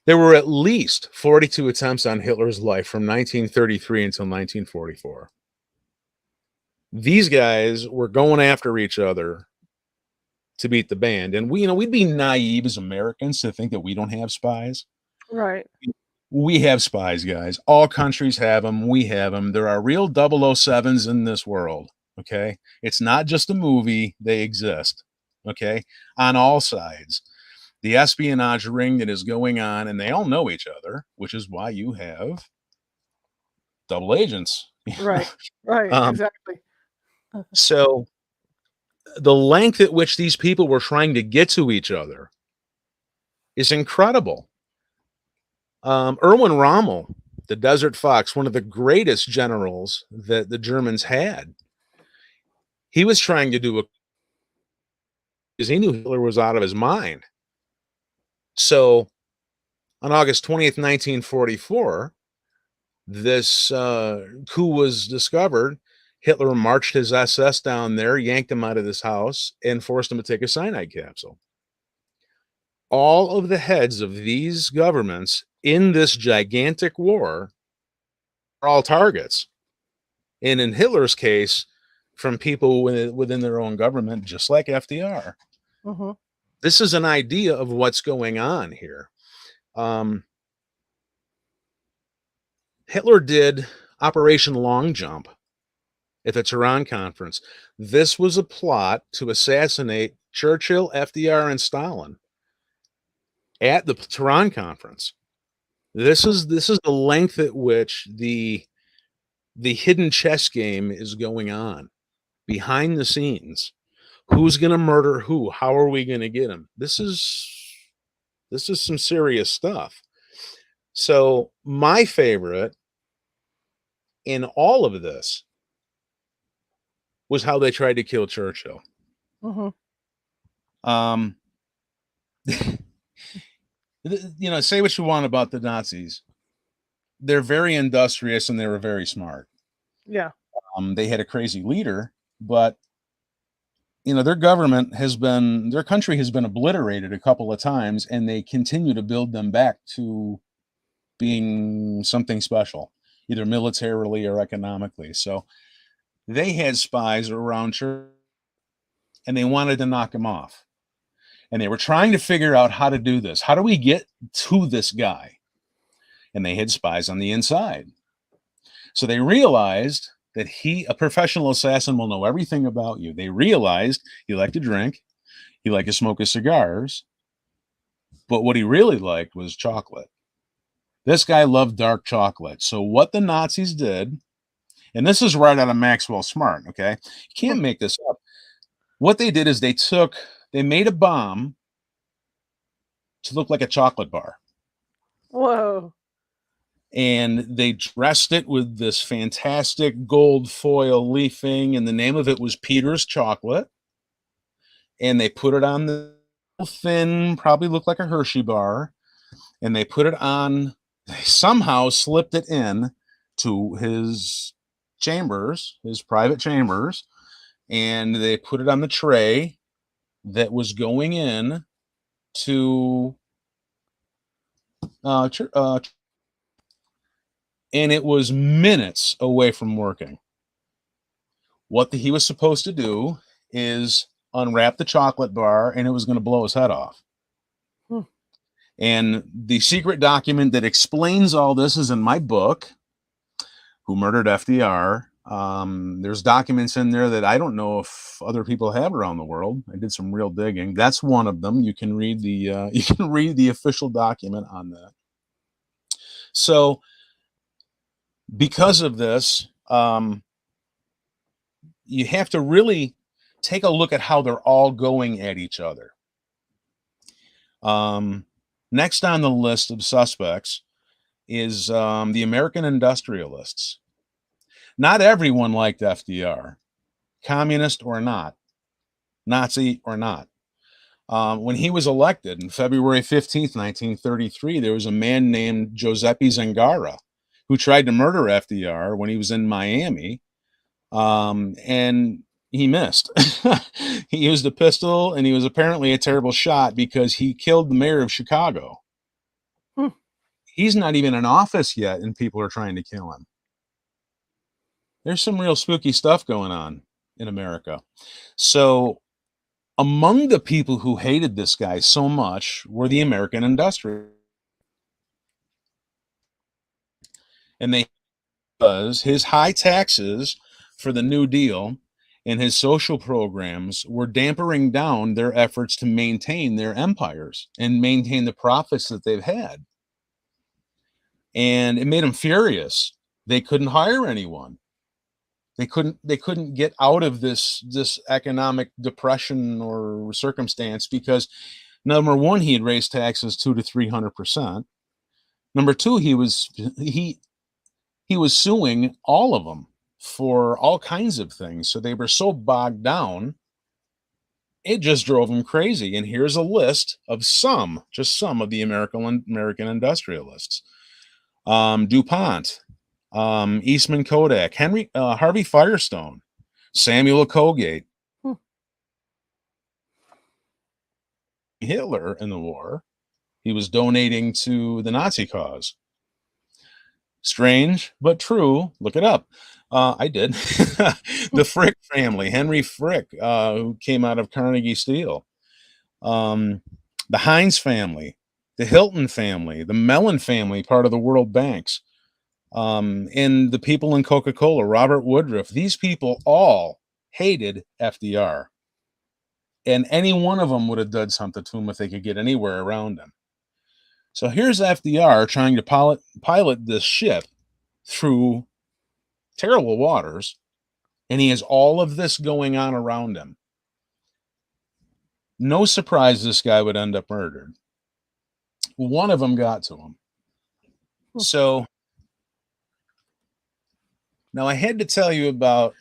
Speaker 2: at least 42 attempts on Hitler's life from 1933 until 1944. These guys were going after each other to beat the band. And we'd be naive as Americans to think that we don't have spies.
Speaker 1: Right.
Speaker 2: We have spies, guys. All countries have them. We have them. There are real 007s in this world. Okay. It's not just a movie. They exist. Okay. On all sides. the espionage ring that is going on, and they all know each other, which is why you have double agents.
Speaker 1: Right. Right.
Speaker 2: um,
Speaker 1: Exactly.
Speaker 2: so the length at which these people were trying to get to each other is incredible. Erwin Rommel, the Desert Fox, one of the greatest generals that the Germans had, he was trying to do a because he knew Hitler was out of his mind. So on August 20th, 1944, this coup was discovered. Hitler marched his SS down there, yanked him out of this house, and forced him to take a cyanide capsule. All of the heads of these governments in this gigantic war are all targets. And in Hitler's case, from people within their own government, just like FDR.
Speaker 1: Mm-hmm.
Speaker 2: This is an idea of what's going on here. Hitler did Operation Long Jump at the Tehran Conference. This was a plot to assassinate Churchill, FDR, and Stalin at the Tehran Conference. This is the length at which the hidden chess game is going on behind the scenes. Who's going to murder who? How are we going to get him? This is some serious stuff. So my favorite in all of this was how they tried to kill Churchill.
Speaker 1: Mm-hmm.
Speaker 2: Say what you want about the Nazis. They're very industrious and they were very smart.
Speaker 1: Yeah.
Speaker 2: They had a crazy leader, but their government their country has been obliterated a couple of times, and they continue to build them back to being something special, either militarily or economically. So they had spies around Churchill, and they wanted to knock him off. And they were trying to figure out how to do this. How do we get to this guy? And they had spies on the inside. So they realized that a professional assassin will know everything about you. They realized he liked to drink, he liked to smoke his cigars, but what he really liked was chocolate. This guy loved dark chocolate. So what the Nazis did, and this is right out of Maxwell Smart, okay? You can't make this up. What they did is they made a bomb to look like a chocolate bar.
Speaker 1: Whoa.
Speaker 2: And they dressed it with this fantastic gold foil leafing, and the name of it was Peter's Chocolate. And they put it on the thin, probably looked like a Hershey bar, and they put it on, they somehow slipped it in to his chambers, his private chambers, and they put it on the tray that was going in to and it was minutes away from working. What he was supposed to do is unwrap the chocolate bar, and it was going to blow his head off. And the secret document that explains all this is in my book, Who Murdered FDR. There's documents in there that I don't know if other people have around the world. I did some real digging. That's one of them. You can read the official document on that. So because of this, you have to really take a look at how they're all going at each other. Next on the list of suspects is the American industrialists. Not everyone liked FDR, communist or not, Nazi or not. When he was elected on February 15th, 1933, there was a man named Giuseppe Zangara who tried to murder FDR when he was in Miami, and he missed. He used a pistol, and he was apparently a terrible shot because he killed the mayor of Chicago. He's not even in office yet, and people are trying to kill him. There's some real spooky stuff going on in America. So among the people who hated this guy so much were the American industrialists. And they was his high taxes for the New Deal and his social programs were dampering down their efforts to maintain their empires and maintain the profits that they've had. And it made them furious. They couldn't hire anyone. They couldn't get out of this economic depression or circumstance because number one, he had raised taxes 200 to 300%. Number two, he was suing all of them for all kinds of things. So they were so bogged down, it just drove them crazy. And here's a list of just some of the American industrialists: DuPont, Eastman Kodak, Harvey Firestone, Samuel Colgate,
Speaker 1: Hmm.
Speaker 2: Hitler in the war. He was donating to the Nazi cause. Strange, but true. Look it up. I did. The Frick family, Henry Frick, who came out of Carnegie Steel. The Heinz family, the Hilton family, the Mellon family, part of the World Banks. And the people in Coca-Cola, Robert Woodruff, these people all hated FDR. And any one of them would have done something to him if they could get anywhere around him. So here's FDR trying to pilot this ship through terrible waters, and he has all of this going on around him. No surprise this guy would end up murdered. One of them got to him. So now I had to tell you about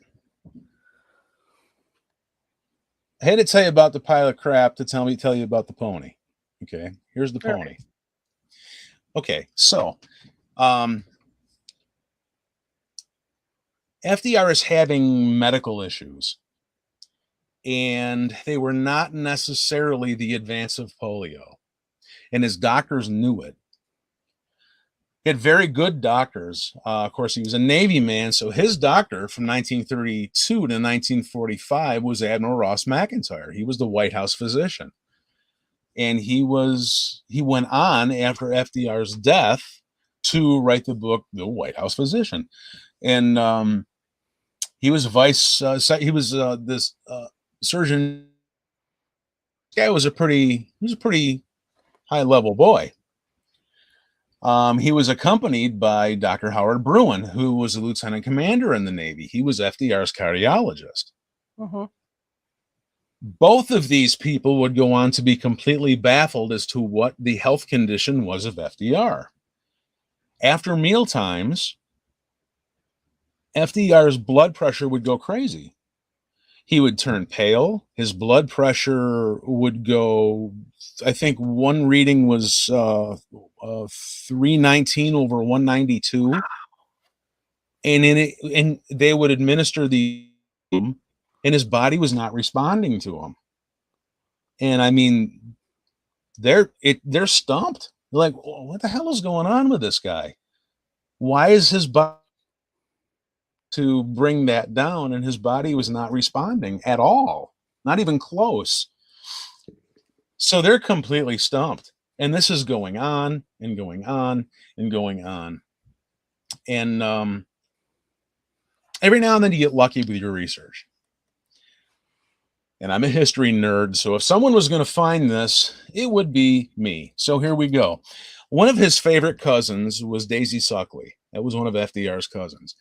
Speaker 2: the pile of crap to tell you about the pony. Okay, here's the pony.
Speaker 1: Right.
Speaker 2: Okay, so FDR is having medical issues, and they were not necessarily the advance of polio, and his doctors knew it. He had very good doctors. Of course, he was a Navy man, so his doctor from 1932 to 1945 was Admiral Ross McIntyre. He was the White House physician. And he went on after FDR's death to write the book, The White House Physician. And he was this surgeon. This guy was a pretty high level boy. He was accompanied by Dr. Howard Bruin, who was a lieutenant commander in the Navy. He was FDR's cardiologist.
Speaker 1: Mm-hmm.
Speaker 2: Both of these people would go on to be completely baffled as to what the health condition was of FDR. After meal times, FDR's blood pressure would go crazy. He would turn pale. His blood pressure would go, I think one reading was 319 over 192. And they would administer and his body was not responding to him. And I mean, they're stumped. They're like, what the hell is going on with this guy? Why is his body to bring that down, and his body was not responding at all, not even close. So they're completely stumped, and this is going on and going on and going on. And every now and then you get lucky with your research. And I'm a history nerd, so if someone was going to find this, it would be me. So here we go. One of his favorite cousins was Daisy Suckley. That was one of FDR's cousins.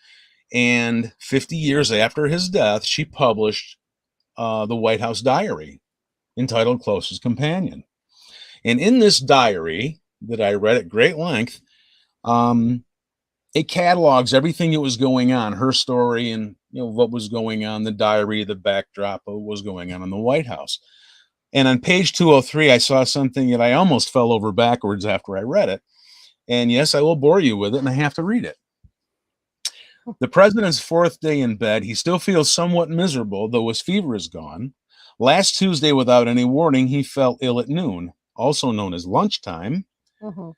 Speaker 2: And 50 years after his death, she published the White House Diary, entitled Closest Companion. And in this diary that I read at great length, it catalogs everything that was going on, her story, and what was going on, the diary, the backdrop of what was going on in the White House. And on page 203, I saw something that I almost fell over backwards after I read it. And yes, I will bore you with it, and I have to read it. The president's fourth day in bed, he still feels somewhat miserable, though his fever is gone. Last Tuesday, without any warning, he felt ill at noon, also known as lunchtime.
Speaker 1: Mm-hmm.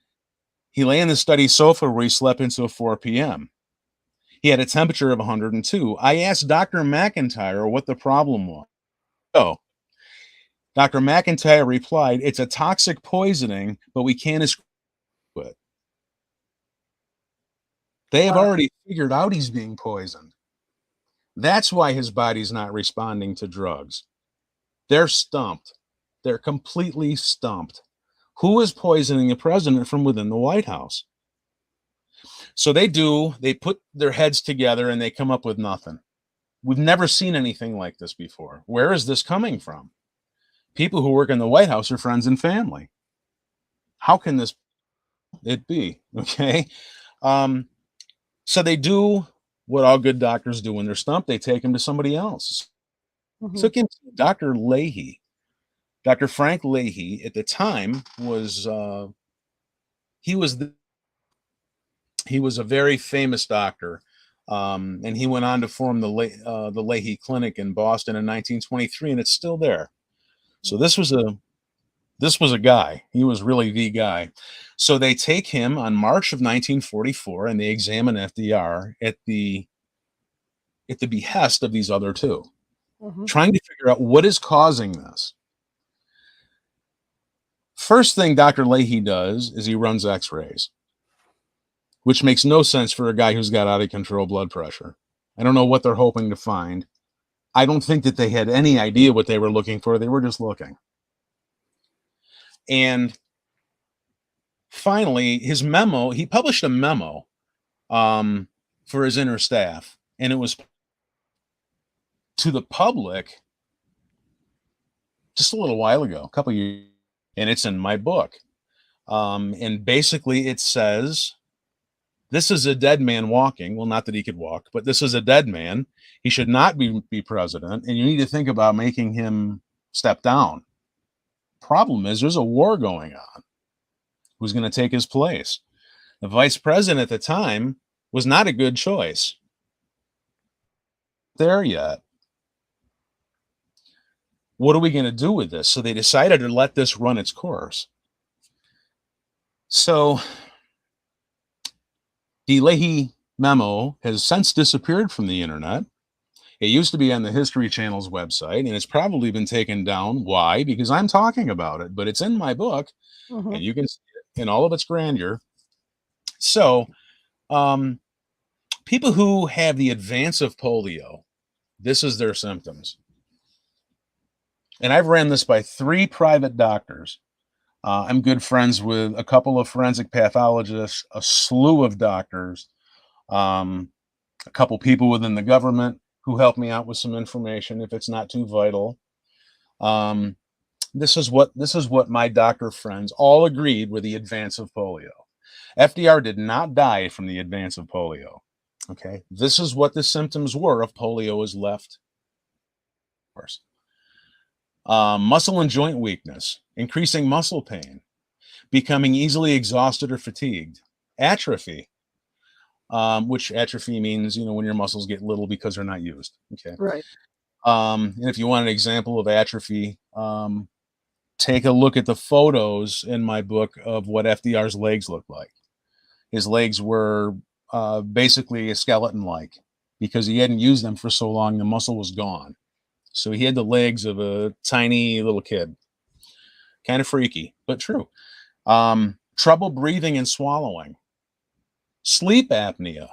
Speaker 2: He lay in the study sofa where he slept until 4 p.m. He had a temperature of 102. I asked Dr. McIntyre what the problem was. Oh, Dr. McIntyre replied, "It's a toxic poisoning, but we can't ascribe it." They have already figured out he's being poisoned. That's why his body's not responding to drugs. They're stumped. They're completely stumped. Who is poisoning the president from within the White House? So they put their heads together and they come up with nothing. We've never seen anything like this before. Where is this coming from? People who work in the White House are friends and family. How can this it be? Okay. So they do what all good doctors do when they're stumped. They take him to somebody else.
Speaker 1: Mhm.
Speaker 2: Took him to Dr. Leahy. Dr. Frank Leahy at the time was he was he was a very famous doctor, and he went on to form the Leahy Clinic in Boston in 1923, and it's still there. So this was a guy. He was really the guy. So they take him on March of 1944, and they examine FDR at the behest of these other two,
Speaker 1: Mhm.
Speaker 2: trying to figure out what is causing this. First thing Dr. Leahy does is he runs X-rays, which makes no sense for a guy who's got out of control blood pressure. I don't know what they're hoping to find. I don't think that they had any idea what they were looking for. They were just looking. And finally, he published a memo for his inner staff, and it was to the public just a little while ago, a couple of years, and it's in my book. And basically, it says, this is a dead man walking. Well, not that he could walk, but this is a dead man. He should not be president, and you need to think about making him step down. Problem is, there's a war going on. Who's going to take his place? The vice president at the time was not a good choice. There yet. What are we going to do with this? So they decided to let this run its course. So the Leahy memo has since disappeared from the internet. It used to be on the History Channel's website, and it's probably been taken down. Why? Because I'm talking about it, but it's in my book,
Speaker 1: Mhm.
Speaker 2: and you can see it in all of its grandeur. So, people who have the advance of polio, this is their symptoms. And I've ran this by 3 private doctors. I'm good friends with a couple of forensic pathologists, a slew of doctors, a couple people within the government who help me out with some information if it's not too vital. This is what my doctor friends all agreed with the advance of polio. FDR did not die from the advance of polio. Okay, this is what the symptoms were if polio is left. Of course. Muscle and joint weakness, increasing muscle pain, becoming easily exhausted or fatigued, atrophy, which atrophy means, when your muscles get little because they're not used. Okay.
Speaker 1: Right.
Speaker 2: And if you want an example of atrophy, take a look at the photos in my book of what FDR's legs looked like. His legs were basically a skeleton-like because he hadn't used them for so long, the muscle was gone. So he had the legs of a tiny little kid. Kind of freaky, but true. Trouble breathing and swallowing, sleep apnea,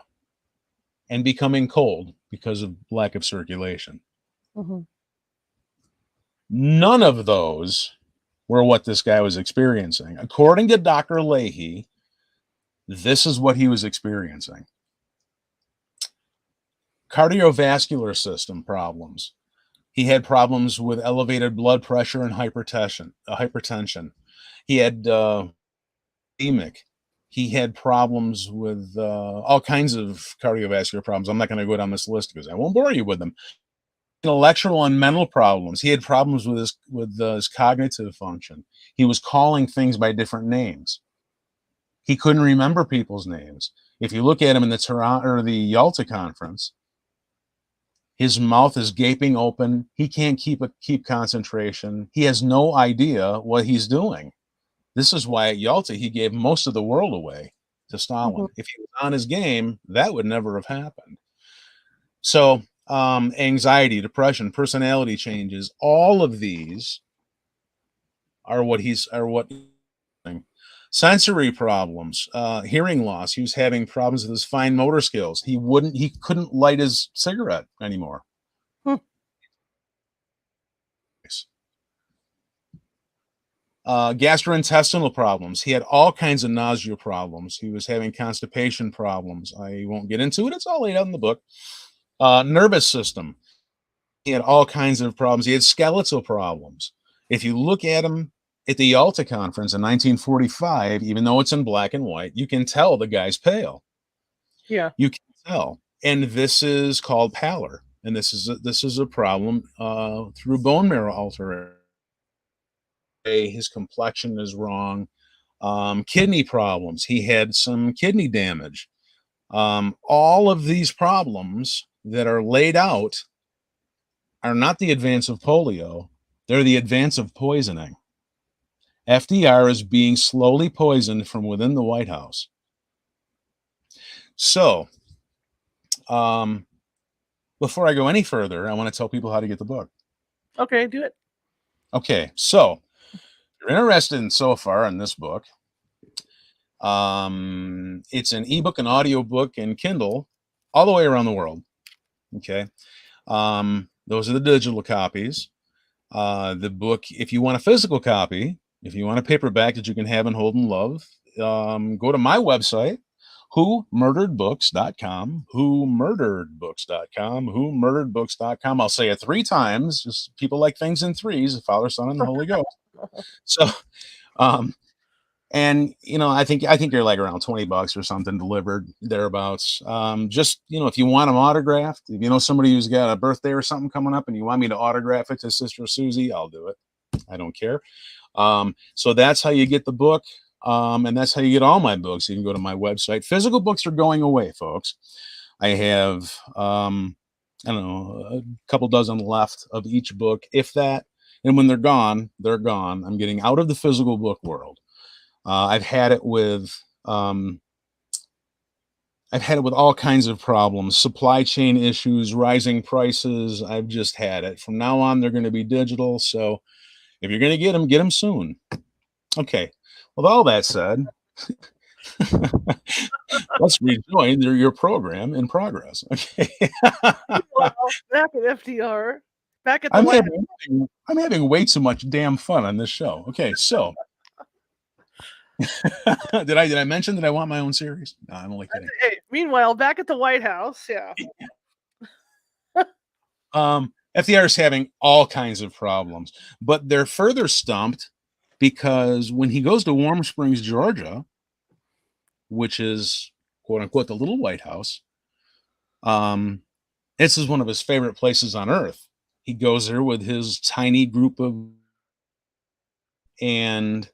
Speaker 2: and becoming cold because of lack of circulation.
Speaker 1: Mhm.
Speaker 2: None of those were what this guy was experiencing. According to Dr. Leahy, this is what he was experiencing. Cardiovascular system problems. He had problems with elevated blood pressure and hypertension. He had ischemic. He had problems with all kinds of cardiovascular problems. I'm not going to go down this list because I won't bore you with them. Intellectual and mental problems. He had problems with his cognitive function. He was calling things by different names. He couldn't remember people's names. If you look at him in the Toronto or the Yalta conference, his mouth is gaping open. He can't keep concentration. He has no idea what he's doing. This is why at Yalta he gave most of the world away to Stalin.
Speaker 1: Mhm.
Speaker 2: If he was on his game, that would never have happened. So, anxiety, depression, personality changes, all of these are what Sensory problems, hearing loss. He was having problems with his fine motor skills. He couldn't light his cigarette anymore.
Speaker 1: Hmm.
Speaker 2: Gastrointestinal problems. He had all kinds of nausea problems. He was having constipation problems. I won't get into it. It's all laid out in the book. Nervous system. He had all kinds of problems. He had skeletal problems. If you look at him at the Yalta Conference in 1945, even though it's in black and white, you can tell the guy's pale.
Speaker 1: Yeah.
Speaker 2: You can tell. And this is called pallor. And this is a problem through bone marrow alteration. His complexion is wrong. Kidney problems. He had some kidney damage. All of these problems that are laid out are not the advance of polio. They're the advance of poisoning. FDR is being slowly poisoned from within the White House. So, before I go any further, I want to tell people how to get the book.
Speaker 1: Okay, do it.
Speaker 2: Okay, so if you're interested in so far in this book, it's an ebook, an audiobook, and Kindle all the way around the world. Okay, those are the digital copies. The book, if you want a physical copy, if you want a paperback that you can have and hold and love, go to my website, whomurderedbooks.com, whomurderedbooks.com. I'll say it 3 times. Just people like things in threes: the Father, Son, and the Holy Ghost. So, and I think you're like around $20 or something delivered thereabouts. Just if you want them autographed, if you know somebody who's got a birthday or something coming up and you want me to autograph it to Sister Susie, I'll do it. I don't care. So that's how you get the book. And that's how you get all my books. You can go to my website. Physical books are going away, folks. I have, I don't know, a couple dozen left of each book, if that. And when they're gone, they're gone. I'm getting out of the physical book world. I've had it with all kinds of problems, supply chain issues, rising prices. I've just had it. From now on, they're going to be digital. So if you're going to get them soon. Okay. With all that said, let's rejoin your program in progress. Okay.
Speaker 1: Well, back at FDR, back at the White House.
Speaker 2: I'm having way too much damn fun on this show. Okay, so did I mention that I want my own series? No, I'm only kidding.
Speaker 1: Hey, meanwhile, back at the White House, yeah.
Speaker 2: FDR is having all kinds of problems, but they're further stumped because when he goes to Warm Springs, Georgia, which is quote unquote the little White House, this is one of his favorite places on earth. He goes there with his tiny group and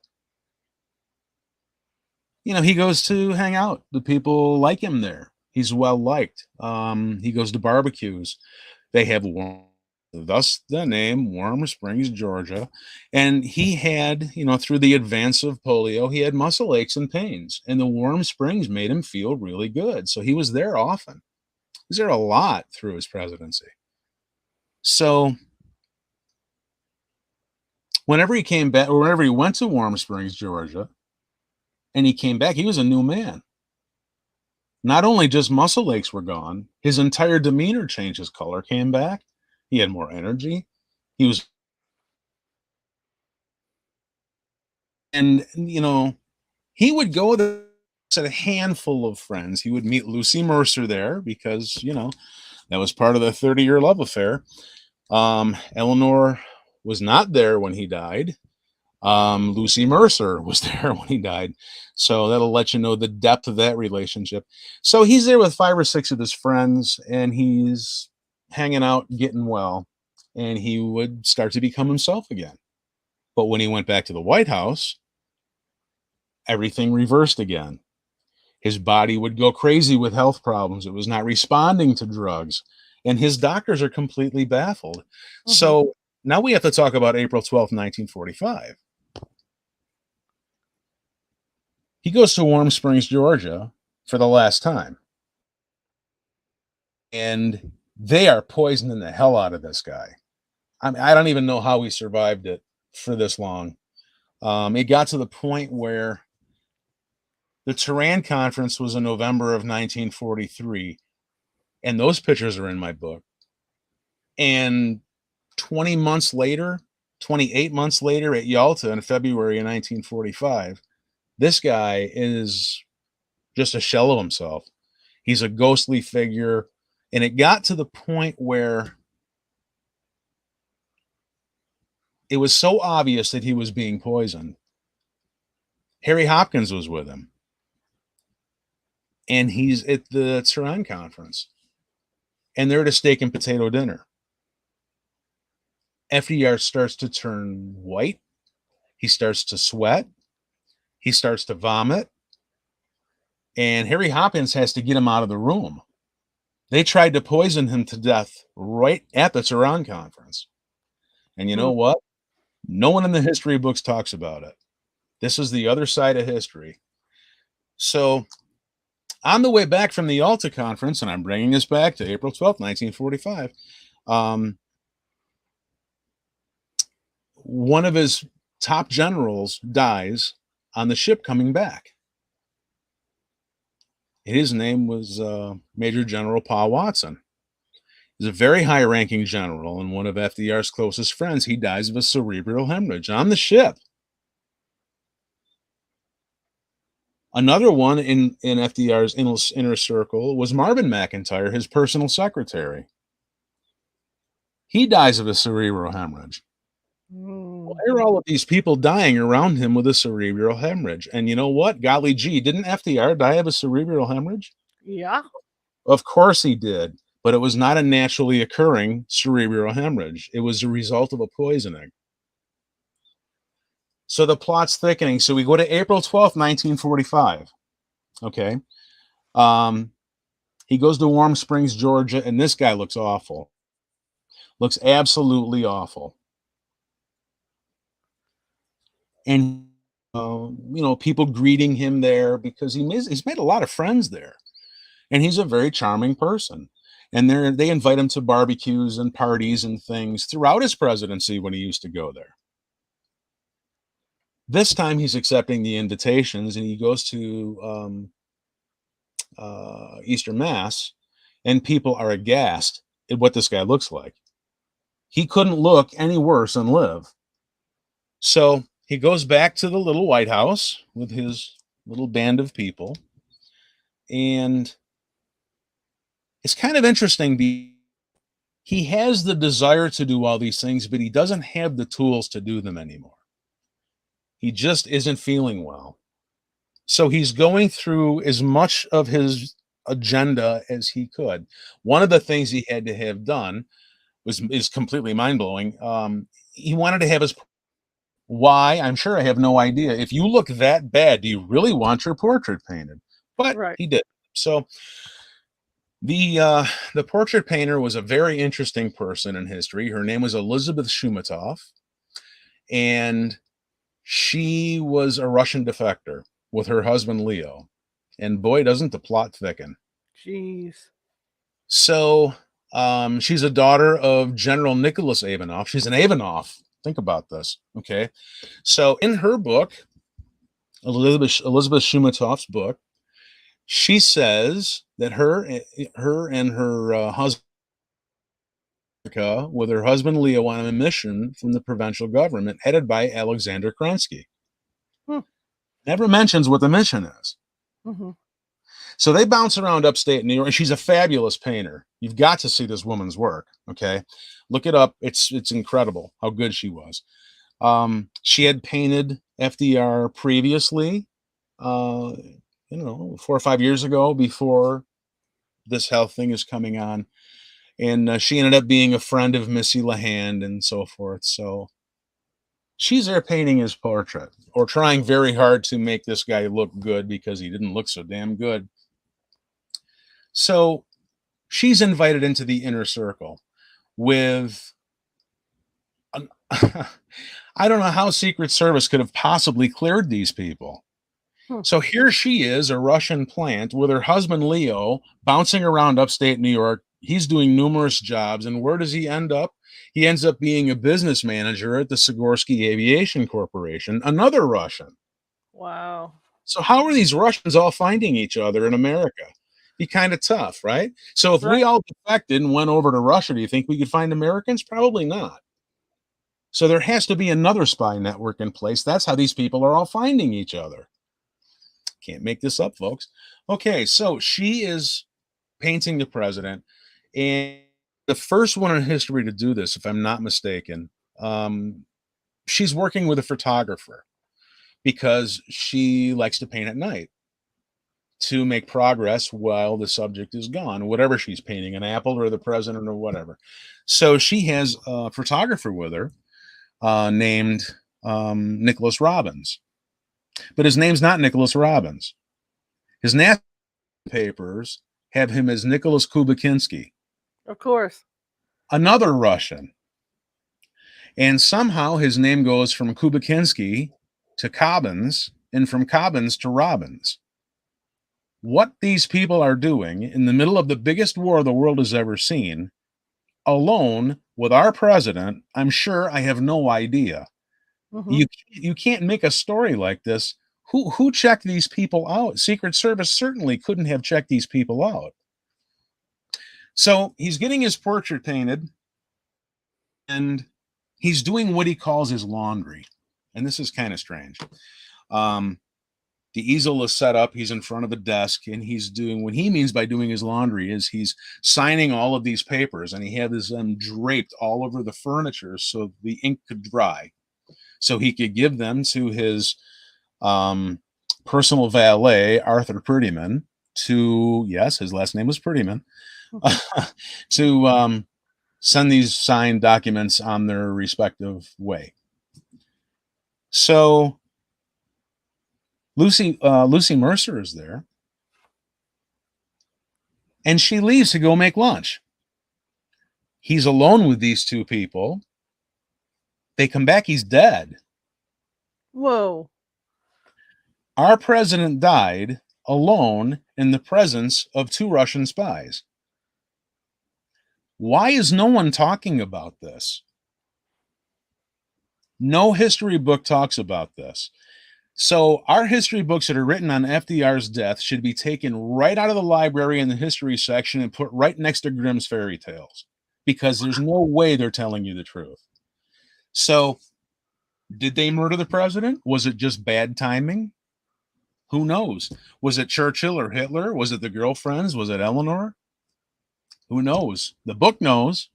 Speaker 2: he goes to hang out. The people like him there. He's well liked. He goes to barbecues. They have thus the name Warm Springs, Georgia. And he had, through the advance of polio, he had muscle aches and pains. And the Warm Springs made him feel really good. So he was there often. He was there a lot through his presidency. So whenever he came back, or whenever he went to Warm Springs, Georgia, and he came back, he was a new man. Not only just muscle aches were gone, his entire demeanor changed. His color came back. He had more energy. He was, and he would go there at a handful of friends. He would meet Lucy Mercer there because that was part of the 30-year love affair. Eleanor was not there when he died. Lucy Mercer was there when he died. So that'll let you know the depth of that relationship. So he's there with 5 or 6 of his friends, and he's hanging out, getting well, and he would start to become himself again. But when he went back to the White House, everything reversed again. His body would go crazy with health problems. It was not responding to drugs, and his doctors are completely baffled. Mm-hmm. So now we have to talk about April 12th, 1945. He goes to Warm Springs, Georgia for the last time. And they are poisoning the hell out of this guy. I don't even know how he survived it for this long. It got to the point where The Tehran Conference was in November of 1943, and those pictures are in my book. And 20 months later, 28 months later at Yalta in February of 1945, this guy is just a shell of himself. He's a ghostly figure. And it got to the point where it was so obvious that he was being poisoned. Harry Hopkins was with him. And he's at the Tehran Conference. And they're at a steak and potato dinner. FDR starts to turn white. He starts to sweat. He starts to vomit. And Harry Hopkins has to get him out of the room. They tried to poison him to death right at the Tehran Conference. And you know what? No one in the history books talks about it. This is the other side of history. So on the way back from the Yalta Conference, and I'm bringing us back to April 12th, 1945, one of his top generals dies on the ship coming back. His name was Major General Paul Watson. He's a very high-ranking general and one of FDR's closest friends. He dies of a cerebral hemorrhage on the ship. Another one in FDR's inner circle was Marvin McIntyre, his personal secretary. He dies of a cerebral hemorrhage. Why are all of these people dying around him with a cerebral hemorrhage? And you know what? Golly gee, didn't FDR die of a cerebral hemorrhage?
Speaker 1: Yeah.
Speaker 2: Of course he did, but it was not a naturally occurring cerebral hemorrhage. It was a result of a poisoning. So the plot's thickening. So we go to April 12th, 1945. Okay. He goes to Warm Springs, Georgia, and this guy looks awful. Looks absolutely awful. And people greeting him there because he's made a lot of friends there, and he's a very charming person. And they invite him to barbecues and parties and things throughout his presidency when he used to go there. This time he's accepting the invitations, and he goes to Easter Mass, and people are aghast at what this guy looks like. He couldn't look any worse and live. So he goes back to the little White House with his little band of people. And it's kind of interesting. He has the desire to do all these things, but he doesn't have the tools to do them anymore. He just isn't feeling well. So he's going through as much of his agenda as he could. One of the things he had to have done is completely mind-blowing. He wanted to have his... Why? I'm sure I have no idea. If you look that bad, do you really want your portrait painted? But he did. So the portrait painter was a very interesting person in history. Her name was Elizabeth Shumatov, and she was a Russian defector with her husband Leo. And boy, doesn't the plot thicken.
Speaker 1: Jeez.
Speaker 2: So she's a daughter of General Nicholas Ivanov. She's an Ivanov. Think about this. Okay. So in her book, Elizabeth Shumatov's book, she says that her and her husband, with her husband Leo, on a mission from the provincial government headed by Alexander Kerensky. Never mentions what the mission is. So they bounce around upstate New York, and she's a fabulous painter. You've got to see this woman's work. Okay, look it up. It's incredible how good she was. She had painted FDR previously, 4 or 5 years ago, before this health thing is coming on, and she ended up being a friend of Missy LeHand and so forth. So she's there painting his portrait, or trying very hard to make this guy look good because he didn't look so damn good. So she's invited into the inner circle with, I don't know how Secret Service could have possibly cleared these people. So here she is, a Russian plant, with her husband Leo, bouncing around upstate New York. He's doing numerous jobs. And where does he end up? He ends up being a business manager at the Sikorsky Aviation Corporation, another Russian.
Speaker 1: Wow.
Speaker 2: So how are these Russians all finding each other in America? Be kind of tough, right? So if we
Speaker 1: Right.
Speaker 2: all defected and went over to Russia, do you think we could find Americans? Probably not. So there has to be another spy network in place. That's how these people are all finding each other. Can't make this up, folks. Okay, so she is painting the president, and the first one in history to do this, if I'm not mistaken. She's working with a photographer because she likes to paint at night to make progress while the subject is gone, whatever she's painting, an apple or the president or whatever. So she has a photographer with her named Nicholas Robbins. But his name's not Nicholas Robbins. His national papers have him as Nicholas Kubakinski,
Speaker 1: Of course.
Speaker 2: another Russian. And somehow his name goes from Kubakinski to Cobbins and from Cobbins to Robbins. What these people are doing in the middle of the biggest war the world has ever seen, alone with our president, I'm sure I have no idea.
Speaker 1: Hmm.
Speaker 2: You can't make a story like this. Who checked these people out? Secret Service certainly couldn't have checked these people out. So he's getting his portrait painted, and he's doing what he calls his laundry. And this is kind of strange. The easel is set up. He's in front of a desk, and he's doing what he means by doing his laundry is he's signing all of these papers, and he had them draped all over the furniture so the ink could dry, so he could give them to his personal valet, Arthur Prettyman, to, yes, his last name was Prettyman, to send these signed documents on their respective way. So Lucy Mercer is there, and she leaves to go make lunch. He's alone with these two people. They come back, he's dead.
Speaker 1: Whoa.
Speaker 2: Our president died alone in the presence of two Russian spies. Why is no one talking about this? No history book talks about this. So our history books that are written on FDR's death should be taken right out of the library in the history section and put right next to Grimm's fairy tales, because there's no way they're telling you the truth. So did they murder the president? Was it just bad timing? Who knows? Was it Churchill or Hitler? Was it the girlfriends? Was it Eleanor? Who knows? The book knows.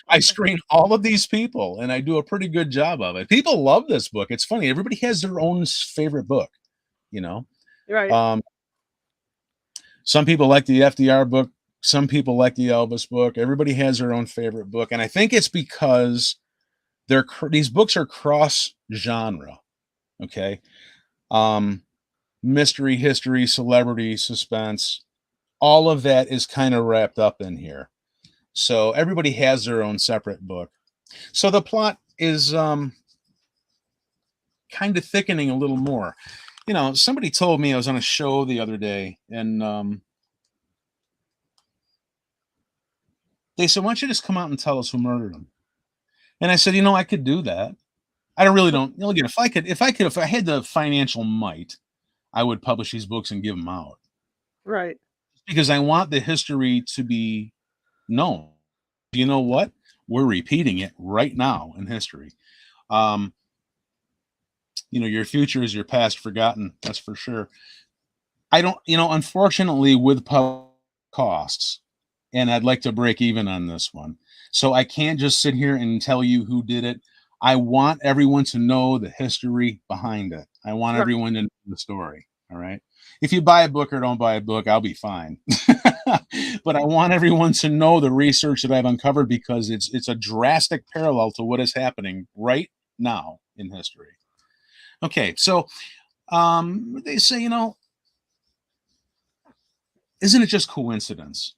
Speaker 2: I screen all of these people, and I do a pretty good job of it. People love this book. It's funny. Everybody has their own favorite book, you know.
Speaker 1: Right.
Speaker 2: Some people like the FDR book. Some people like the Elvis book. Everybody has their own favorite book, and I think it's because these books are cross genre. Okay, mystery, history, celebrity, suspense, all of that is kind of wrapped up in here. So everybody has their own separate book. So the plot is kind of thickening a little more. You know, somebody told me, I was on a show the other day, and they said, "Why don't you just come out and tell us who murdered him?" And I said, "You know, I could do that. I don't. You know, again, if I had the financial might, I would publish these books and give them out,
Speaker 1: Right.
Speaker 2: because I want the history to be known. You know what? We're repeating it right now in history. You know, your future is your past forgotten. That's for sure. I don't, you know, unfortunately, with costs, and I'd like to break even on this one. So I can't just sit here and tell you who did it. I want everyone to know the history behind it. I want
Speaker 1: Right.
Speaker 2: everyone to know the story. All right. If you buy a book or don't buy a book, I'll be fine. But I want everyone to know the research that I've uncovered, because it's a drastic parallel to what is happening right now in history. Okay, so they say, you know, isn't it just coincidence?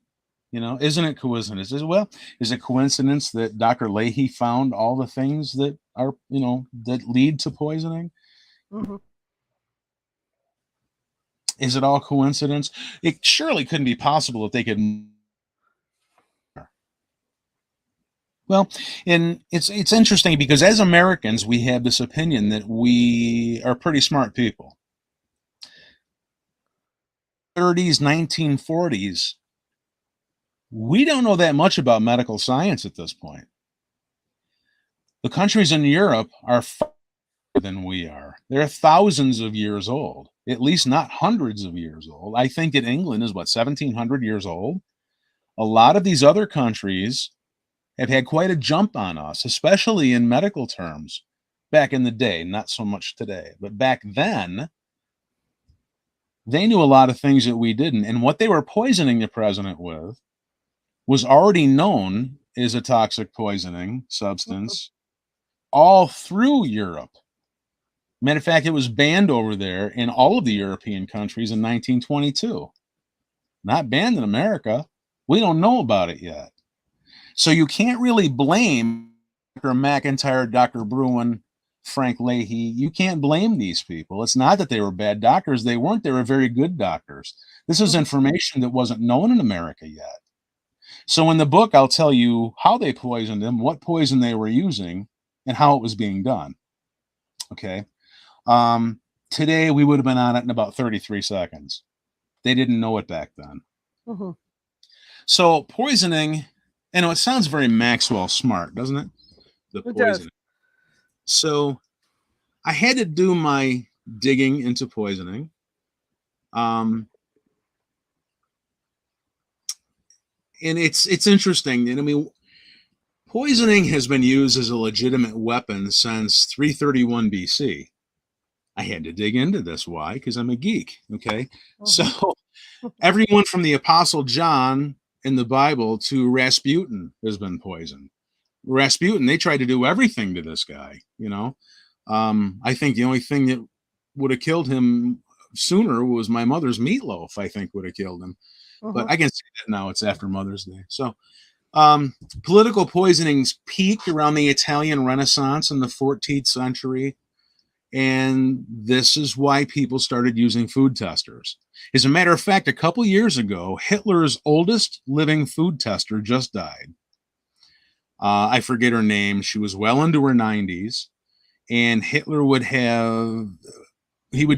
Speaker 2: You know, isn't it coincidence? Well, is it coincidence that Dr. Leahy found all the things that are, you know, that lead to poisoning?
Speaker 1: Hmm.
Speaker 2: Is it all coincidence? It surely couldn't be possible if they could. Well, and it's interesting because as Americans, we have this opinion that we are pretty smart people. 30s, 1940s, we don't know that much about medical science at this point. The countries in Europe are farther than we are. They're thousands of years old, at least not hundreds of years old. I think that England is what, 1700 years old? A lot of these other countries have had quite a jump on us, especially in medical terms back in the day, not so much today. But back then, they knew a lot of things that we didn't. And what they were poisoning the president with was already known as a toxic poisoning substance all through Europe. Matter of fact, it was banned over there in all of the European countries in 1922. Not banned in America. We don't know about it yet. So you can't really blame Dr. McIntyre, Dr. Bruin, Frank Leahy. You can't blame these people. It's not that they were bad doctors. They weren't. They were very good doctors. This is information that wasn't known in America yet. So in the book, I'll tell you how they poisoned him, what poison they were using, and how it was being done. Okay. Today, we would have been on it in about 33 seconds. They didn't know it back then.
Speaker 1: Mm-hmm.
Speaker 2: So poisoning, you know, it sounds very Maxwell Smart, doesn't it? The
Speaker 1: It
Speaker 2: poisoning.
Speaker 1: does.
Speaker 2: So I had to do my digging into poisoning. And it's interesting. And I mean, poisoning has been used as a legitimate weapon since 331 BC. I had to dig into this. Why? Because I'm a geek. Okay. So everyone from the Apostle John in the Bible to Rasputin has been poisoned. Rasputin, they tried to do everything to this guy, you know. I think the only thing that would have killed him sooner was my mother's meatloaf, I think would have killed him. But I can say that now, it's after Mother's Day. So political poisonings peaked around the Italian Renaissance in the 14th century. And this is why people started using food testers. As a matter of fact, a couple years ago, Hitler's oldest living food tester just died. I forget her name. She was well into her 90s. And Hitler would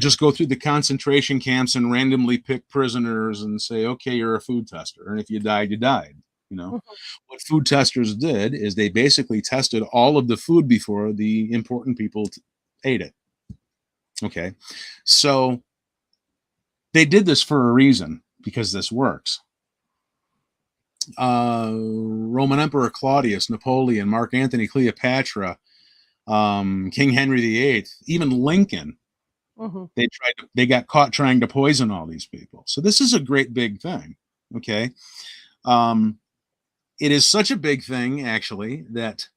Speaker 2: just go through the concentration camps and randomly pick prisoners and say, okay, you're a food tester. And if you died, you died. You know, what food testers did is they basically tested all of the food before the important people ate it. Okay, so they did this for a reason, because this works. Roman Emperor Claudius, Napoleon, Mark Antony, Cleopatra, King Henry VIII, even Lincoln, they got caught trying to poison all these people. So this is a great big thing. Okay, it is such a big thing, actually, that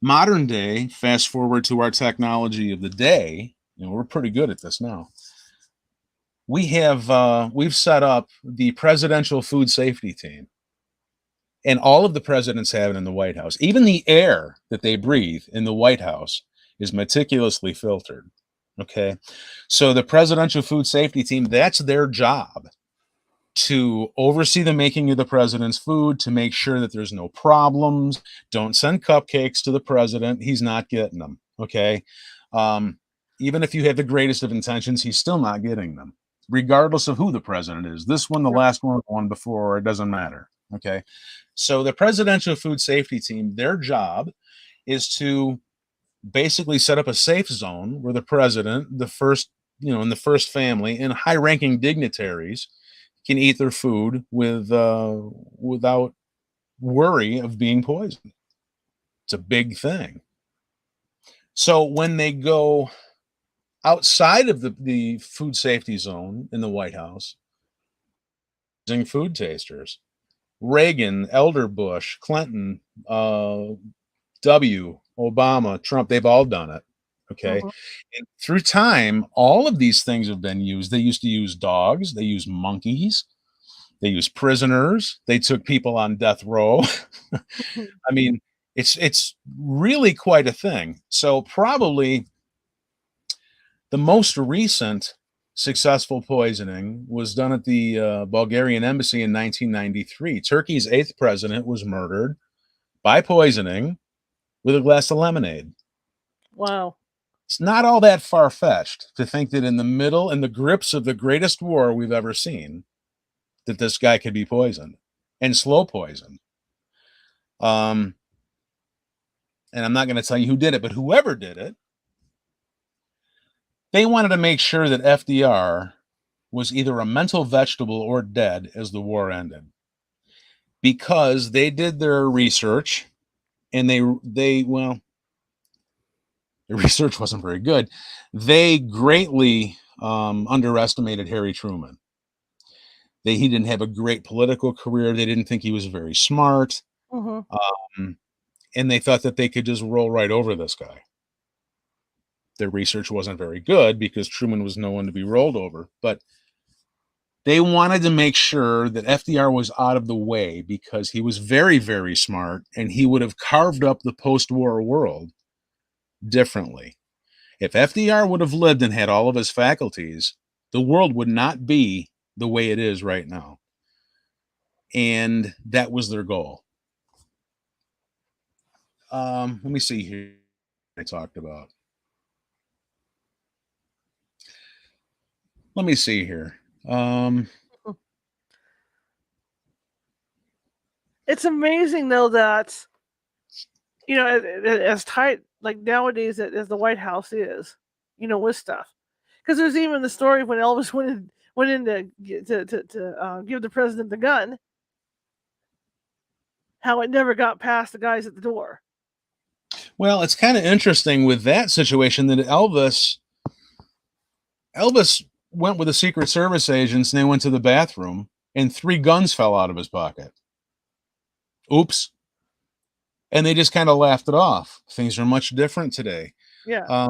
Speaker 2: modern day, fast forward to our technology of the day, you know, we're pretty good at this now. We've set up the presidential food safety team, and all of the presidents have it in the White House. Even the air that they breathe in the White House is meticulously filtered. Okay, so the presidential food safety team, that's their job, to oversee the making of the president's food, to make sure that there's no problems. Don't send cupcakes to the president. He's not getting them. Okay. Even if you have the greatest of intentions, he's still not getting them, regardless of who the president is. This one, the last one, the one before, it doesn't matter. Okay. So the presidential food safety team, their job is to basically set up a safe zone where the president, the first, you know, in the first family, and high ranking dignitaries can eat their food without worry of being poisoned. It's a big thing. So when they go outside of the food safety zone in the White House, using food tasters, Reagan, Elder Bush, Clinton, Obama, Trump, they've all done it. Okay. And through time, all of these things have been used. They used to use dogs, they use monkeys, they use prisoners, they took people on death row. I mean, it's really quite a thing. So probably the most recent successful poisoning was done at the Bulgarian embassy in 1993. Turkey's 8th president was murdered by poisoning with a glass of lemonade.
Speaker 1: Wow.
Speaker 2: It's not all that far-fetched to think that in the grips of the greatest war we've ever seen, that this guy could be poisoned, and slow poisoned. And I'm not going to tell you who did it, but whoever did it, they wanted to make sure that FDR was either a mental vegetable or dead as the war ended, because they did their research, and the research wasn't very good. They greatly underestimated Harry Truman. He didn't have a great political career. They didn't think he was very smart.
Speaker 1: Mm-hmm.
Speaker 2: And they thought that they could just roll right over this guy. Their research wasn't very good because Truman was no one to be rolled over. But they wanted to make sure that FDR was out of the way because he was very, very smart, and he would have carved up the post-war world differently. If FDR would have lived and had all of his faculties, the world would not be the way it is right now. And that was their goal. Let me see here. I talked about. Let me see here.
Speaker 1: It's amazing though that as tight like nowadays as the White House is, with stuff. Because there's even the story when Elvis went in to give the president the gun, how it never got past the guys at the door.
Speaker 2: Well, it's kind of interesting with that situation that Elvis went with the Secret Service agents, and they went to the bathroom, and 3 guns fell out of his pocket. Oops. And they just kind of laughed it off. Things are much different today.
Speaker 1: Yeah.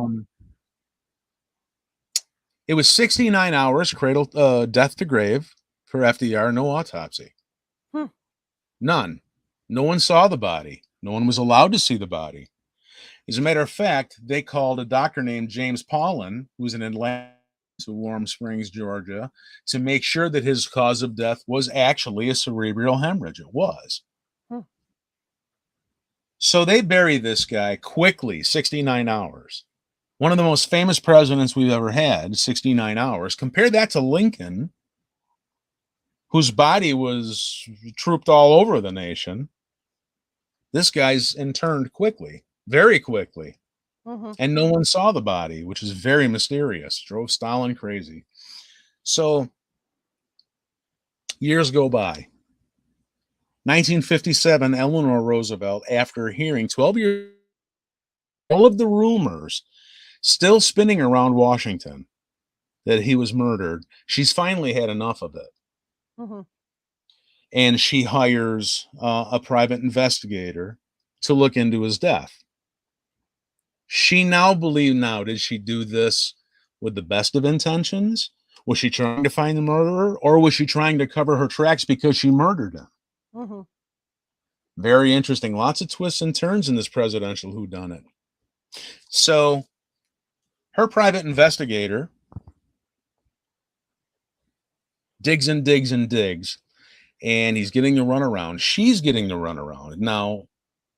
Speaker 2: It was 69 hours, death to grave for FDR, no autopsy. None. No one saw the body. No one was allowed to see the body. As a matter of fact, they called a doctor named James Paulin, who was in Atlanta, to Warm Springs, Georgia, to make sure that his cause of death was actually a cerebral hemorrhage. It was. So they buried this guy quickly, 69 hours. One of the most famous presidents we've ever had, 69 hours. Compare that to Lincoln, whose body was trooped all over the nation. This guy's interned quickly, very quickly. And no one saw the body, which is very mysterious. Drove Stalin crazy. So years go by. 1957, Eleanor Roosevelt, after hearing 12 years, all of the rumors still spinning around Washington that he was murdered, she's finally had enough of it. And she hires a private investigator to look into his death. She now believes, did she do this with the best of intentions? Was she trying to find the murderer, or was she trying to cover her tracks because she murdered him? Very interesting. Lots of twists and turns in this presidential whodunit. So her private investigator digs and digs and digs, and he's getting the runaround. She's getting the runaround. Now,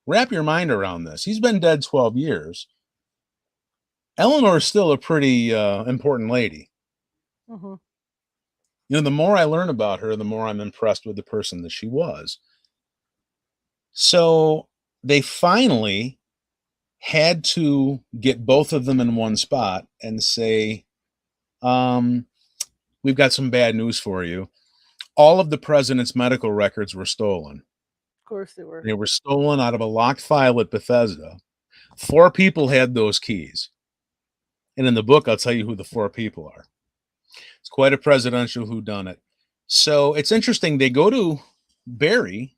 Speaker 2: wrap your mind around this. He's been dead 12 years. Eleanor is still a pretty important lady. The more I learn about her, the more I'm impressed with the person that she was. So they finally had to get both of them in one spot and say, we've got some bad news for you. All of the president's medical records were stolen.
Speaker 1: Of course they were.
Speaker 2: They were stolen out of a locked file at Bethesda. 4 people had those keys. And in the book, I'll tell you who the 4 people are. It's quite a presidential whodunit. So it's interesting. They go to bury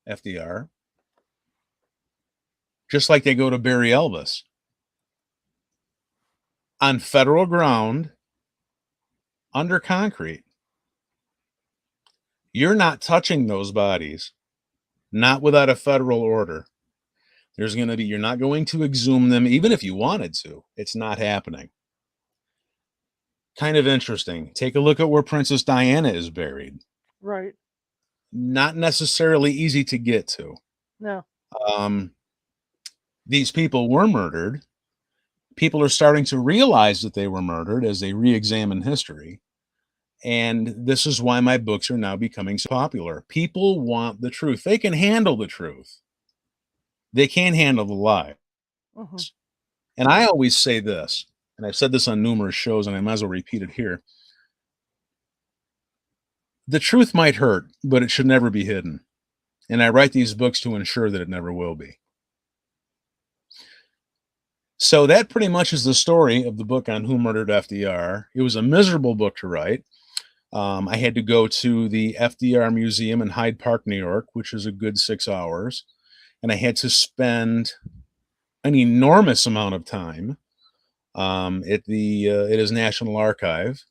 Speaker 2: FDR, just like they go to bury Elvis, on federal ground, under concrete. You're not touching those bodies, not without a federal order. You're not going to exhume them, even if you wanted to. It's not happening. kind of interesting. Take a look at where Princess Diana is buried.
Speaker 1: Right.
Speaker 2: Not necessarily easy to get to.
Speaker 1: No.
Speaker 2: Um, these people were murdered. People are starting to realize that they were murdered as they re-examine history. And this is why my books are now becoming so popular. People want the truth. They can handle the truth. They can't handle the lie.
Speaker 1: Mm-hmm.
Speaker 2: And I always say this, and I've said this on numerous shows, and I might as well repeat it here. The truth might hurt, but it should never be hidden. And I write these books to ensure that it never will be. So that pretty much is the story of the book on Who Murdered FDR. It was a miserable book to write. I had to go to the FDR Museum in Hyde Park, New York, which is a good 6 hours. And I had to spend an enormous amount of time at his National Archive,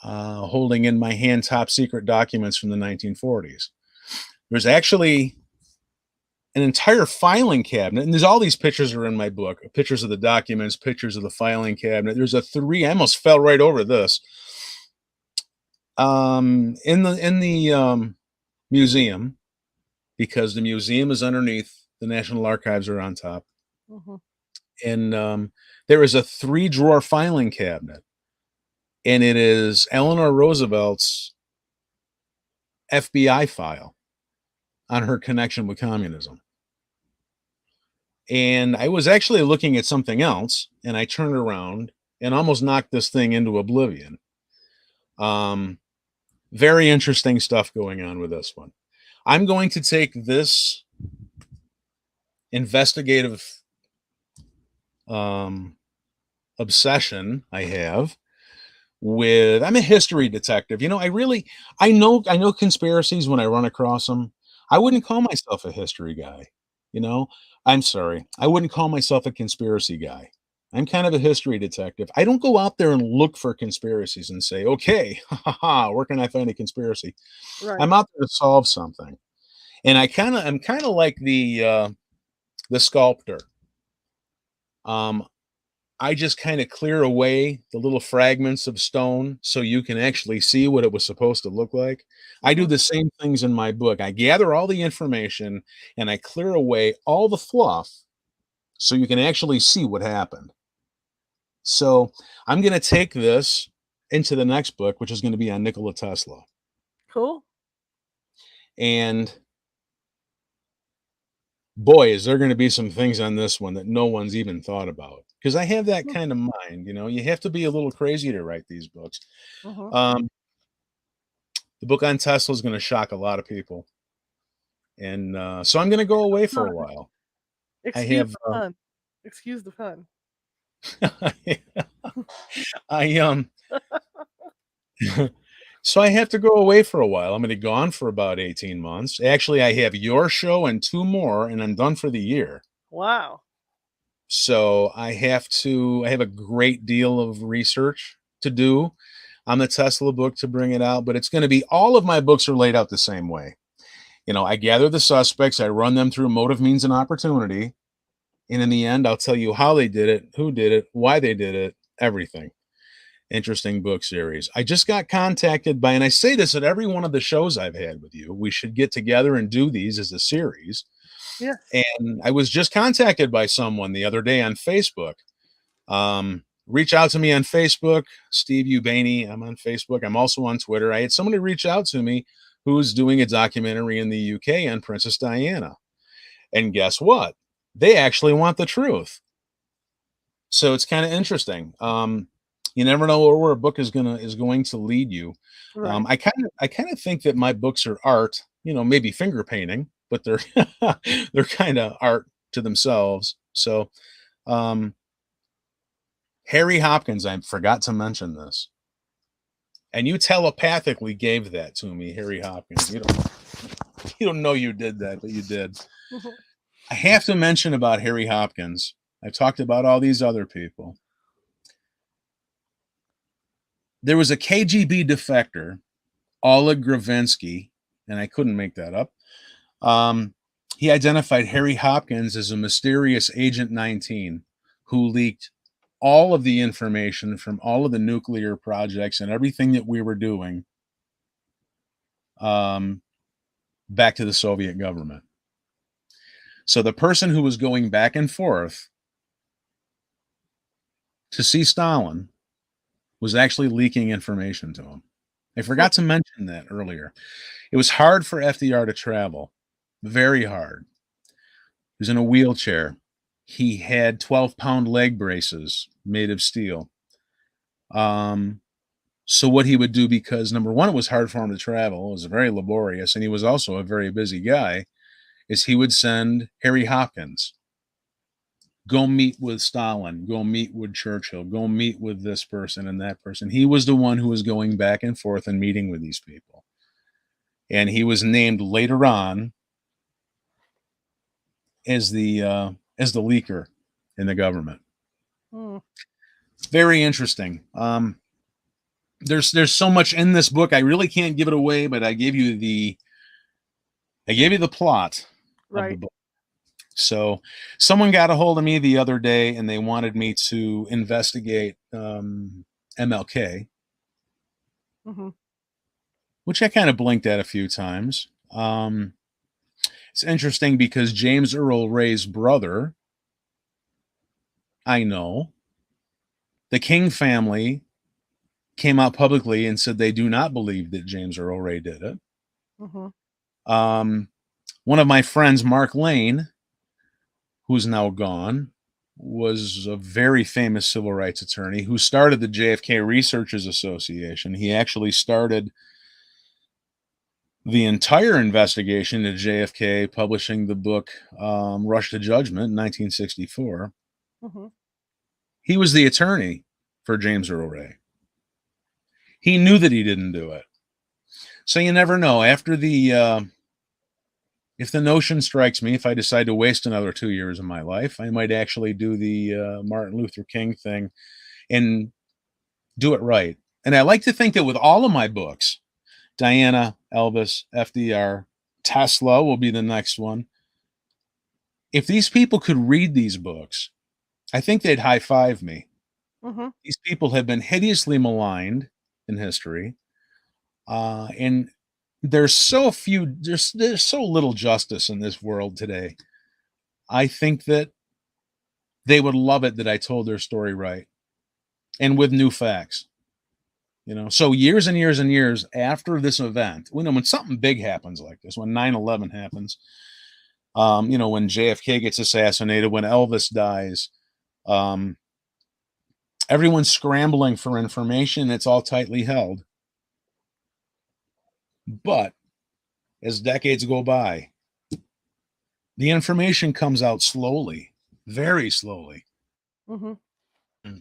Speaker 2: holding in my hand top secret documents from the 1940s. There's actually an entire filing cabinet, and there's all these pictures are in my book, pictures of the documents, pictures of the filing cabinet. There's I almost fell right over this. In the museum, because the museum is underneath, the National Archives are on top.
Speaker 1: Mm-hmm.
Speaker 2: And there is a 3-drawer filing cabinet, and it is Eleanor Roosevelt's FBI file on her connection with communism. And I was actually looking at something else, and I turned around and almost knocked this thing into oblivion. Very interesting stuff going on with this one. I'm going to take this investigative obsession I have with, I'm a history detective. I know conspiracies when I run across them. I wouldn't call myself a history guy. I'm sorry. I wouldn't call myself a conspiracy guy. I'm kind of a history detective. I don't go out there and look for conspiracies and say, okay, where can I find a conspiracy?
Speaker 1: Right.
Speaker 2: I'm out there to solve something. And I'm kind of like the sculptor. I just kind of clear away the little fragments of stone so you can actually see what it was supposed to look like. I do the same things in my book. I gather all the information and I clear away all the fluff so you can actually see what happened. So I'm going to take this into the next book, which is going to be on Nikola Tesla.
Speaker 1: Cool.
Speaker 2: And boy, is there going to be some things on this one that no one's even thought about. Because I have that kind of mind, you have to be a little crazy to write these books.
Speaker 1: Mm-hmm.
Speaker 2: The book on Tesla is going to shock a lot of people. And so I'm going to go away for a while.
Speaker 1: Excuse the pun. Excuse the pun.
Speaker 2: So I have to go away for a while. I'm going to be gone for about 18 months. Actually, I have your show and 2 more, and I'm done for the year.
Speaker 1: Wow.
Speaker 2: So I have a great deal of research to do on the Tesla book to bring it out, but it's going to be, all of my books are laid out the same way. I gather the suspects, I run them through motive, means, and opportunity. And in the end, I'll tell you how they did it, who did it, why they did it, everything. Interesting book series. I just got contacted by, and I say this at every one of the shows I've had with you, we should get together and do these as a series.
Speaker 1: Yeah.
Speaker 2: And I was just contacted by someone the other day on Facebook. Reach out to me on Facebook, Steve Ubaney. I'm on Facebook. I'm also on Twitter. I had somebody reach out to me who's doing a documentary in the UK on Princess Diana. And guess what? They actually want the truth. So it's kind of interesting. You never know where a book is going to lead you.
Speaker 1: Right.
Speaker 2: I kind of think that my books are art, maybe finger painting, but they're they're kind of art to themselves. So Harry Hopkins, I forgot to mention this. And you telepathically gave that to me, Harry Hopkins. You don't know you did that, but you did.
Speaker 1: Mm-hmm.
Speaker 2: I have to mention about Harry Hopkins. I've talked about all these other people. There was a KGB defector, Oleg Gravinsky, and I couldn't make that up. He identified Harry Hopkins as a mysterious Agent 19 who leaked all of the information from all of the nuclear projects and everything that we were doing back to the Soviet government. So the person who was going back and forth to see Stalin was actually leaking information to him. I forgot to mention that earlier. It was hard for FDR to travel, very hard. He was in a wheelchair. He had 12-pound leg braces made of steel. So what he would do, because number one, it was hard for him to travel, it was very laborious, and he was also a very busy guy, is he would send Harry Hopkins, go meet with Stalin, go meet with Churchill, go meet with this person and that person. He was the one who was going back and forth and meeting with these people. And he was named later on as the leaker in the government. Very interesting. There's so much in this book. I really can't give it away, but I gave you the plot of the book. So someone got a hold of me the other day and they wanted me to investigate MLK, which I kind of blinked at a few times. It's interesting because James Earl Ray's brother, I know, the King family came out publicly and said they do not believe that James Earl Ray did it. One of my friends, Mark Lane, who's now gone, was a very famous civil rights attorney who started the JFK Researchers Association. He actually started the entire investigation into JFK, publishing the book Rush to Judgment in 1964. He was the attorney for James Earl Ray. He knew that he didn't do it. So you never know. After if the notion strikes me, if I decide to waste another 2 years of my life, I might actually do the Martin Luther King thing and do it right. And I like to think that with all of my books, Diana, Elvis, FDR, Tesla will be the next one. If these people could read these books, I think they'd high five me. These people have been hideously maligned in history. And there's so little justice in this world today. I think that they would love it that I told their story right and with new facts. So years and years and years after this event, when something big happens like this, when 9/11 happens, when JFK gets assassinated, when Elvis dies, everyone's scrambling for information. It's all tightly held. But as decades go by, the information comes out slowly, very slowly.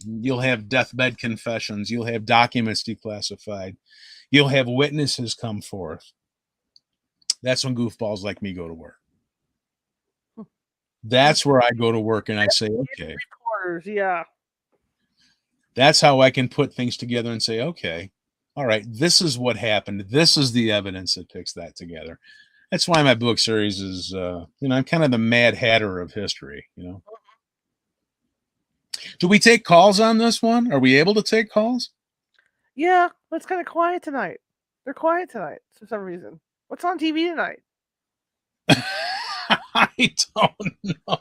Speaker 2: You'll have deathbed confessions. You'll have documents declassified. You'll have witnesses come forth. That's when goofballs like me go to work. That's where I go to work and I say, okay.
Speaker 1: Yeah.
Speaker 2: That's how I can put things together and say, okay, all right, this is what happened. This is the evidence that picks that together. That's why my book series is, I'm kind of the Mad Hatter of history, Do we take calls on this one? Are we able to take calls?
Speaker 1: Yeah, but it's kind of quiet tonight. They're quiet tonight for some reason. What's on TV tonight?
Speaker 2: I don't know.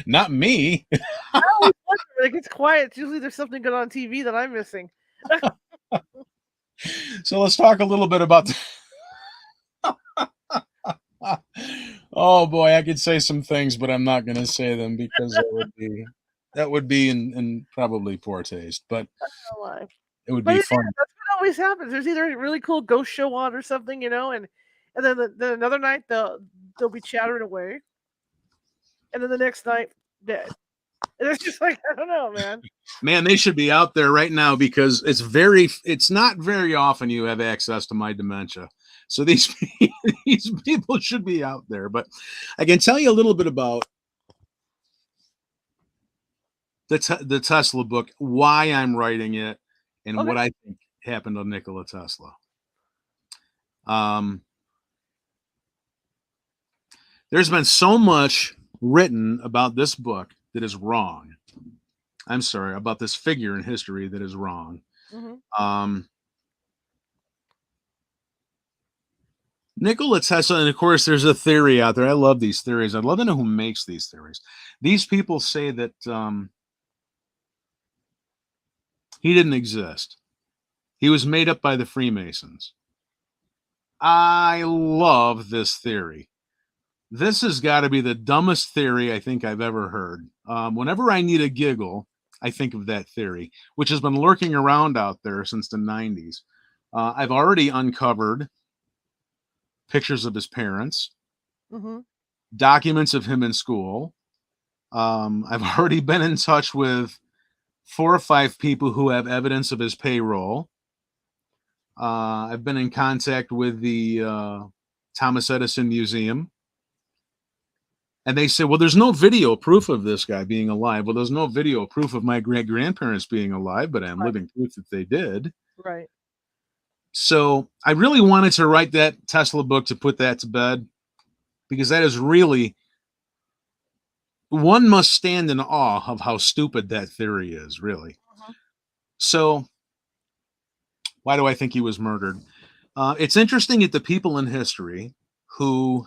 Speaker 2: Not me.
Speaker 1: I always wonder when it gets quiet. Usually there's something good on TV that I'm missing.
Speaker 2: So let's talk a little bit about oh boy, I could say some things, but I'm not going to say them because that would be in probably poor taste. But it would be fun.
Speaker 1: That's what always happens. There's either a really cool ghost show on or something, and then another night they'll be chattering away, and then the next night dead. And it's just like, I don't know, man.
Speaker 2: Man, they should be out there right now because it's not very often you have access to my dementia. So these people should be out there. But I can tell you a little bit about the Tesla book, why I'm writing it, and what I think happened to Nikola Tesla. There's been so much written about this book that is wrong. I'm sorry, about this figure in history that is wrong.
Speaker 1: Mm-hmm.
Speaker 2: Um, Nikola Tesla, and of course, there's a theory out there. I love these theories. I'd love to know who makes these theories. These people say that he didn't exist. He was made up by the Freemasons. I love this theory. This has got to be the dumbest theory I think I've ever heard. Whenever I need a giggle, I think of that theory, which has been lurking around out there since the 90s. I've already uncovered pictures of his parents,
Speaker 1: Mm-hmm.
Speaker 2: documents of him in school. I've already been in touch with 4 or 5 people who have evidence of his payroll. I've been in contact with the Thomas Edison Museum. And they say, well, there's no video proof of this guy being alive. Well, there's no video proof of my great-grandparents being alive, but I'm
Speaker 1: Right.
Speaker 2: living proof that they did.
Speaker 1: Right.
Speaker 2: So I really wanted to write that Tesla book to put that to bed, because that is really, one must stand in awe of how stupid that theory is, really.
Speaker 1: Mm-hmm.
Speaker 2: So why do I think he was murdered? It's interesting that the people in history who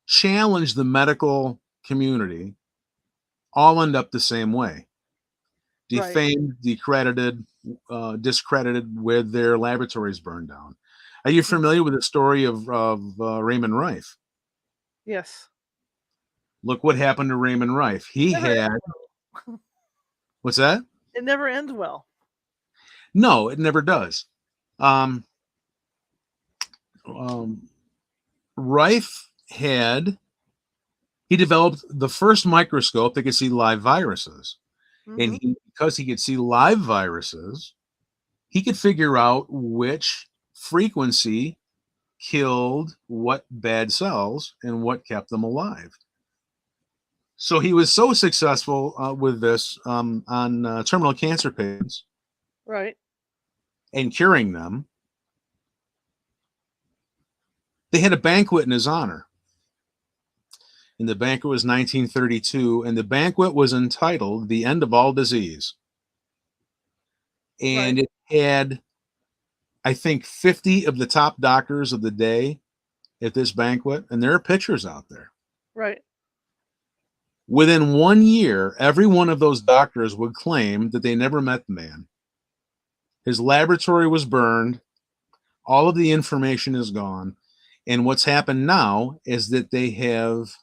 Speaker 2: challenge the medical community all end up the same way. Defamed, decredited, discredited, with their laboratories burned down. Are you familiar with the story of Raymond Rife?
Speaker 1: Yes.
Speaker 2: Look what happened to Raymond Rife. He had, what's that?
Speaker 1: It never ends well.
Speaker 2: No, it never does. Rife he developed the first microscope that could see live viruses.
Speaker 1: Mm-hmm.
Speaker 2: And because he could see live viruses, he could figure out which frequency killed what bad cells and what kept them alive. So he was so successful with this on terminal cancer patients,
Speaker 1: Right.
Speaker 2: and curing them. They had a banquet in his honor. And the banquet was 1932, and the banquet was entitled The End of All Disease. And It had, I think, 50 of the top doctors of the day at this banquet, and there are pictures out there.
Speaker 1: Right.
Speaker 2: Within 1 year, every one of those doctors would claim that they never met the man. His laboratory was burned. All of the information is gone. And what's happened now is that they have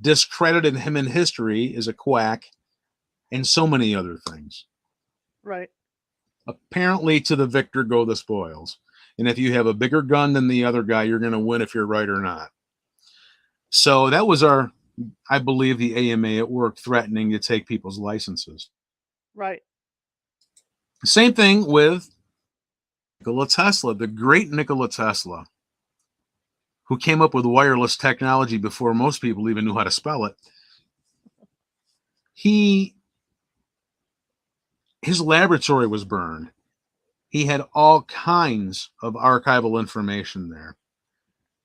Speaker 2: discredited him in history as a quack and so many other things.
Speaker 1: Right.
Speaker 2: Apparently, to the victor go the spoils. And if you have a bigger gun than the other guy, you're going to win if you're right or not. So that was I believe, the AMA at work threatening to take people's licenses.
Speaker 1: Right.
Speaker 2: Same thing with Nikola Tesla, the great Nikola Tesla, who came up with wireless technology before most people even knew how to spell it. His laboratory was burned. He had all kinds of archival information there.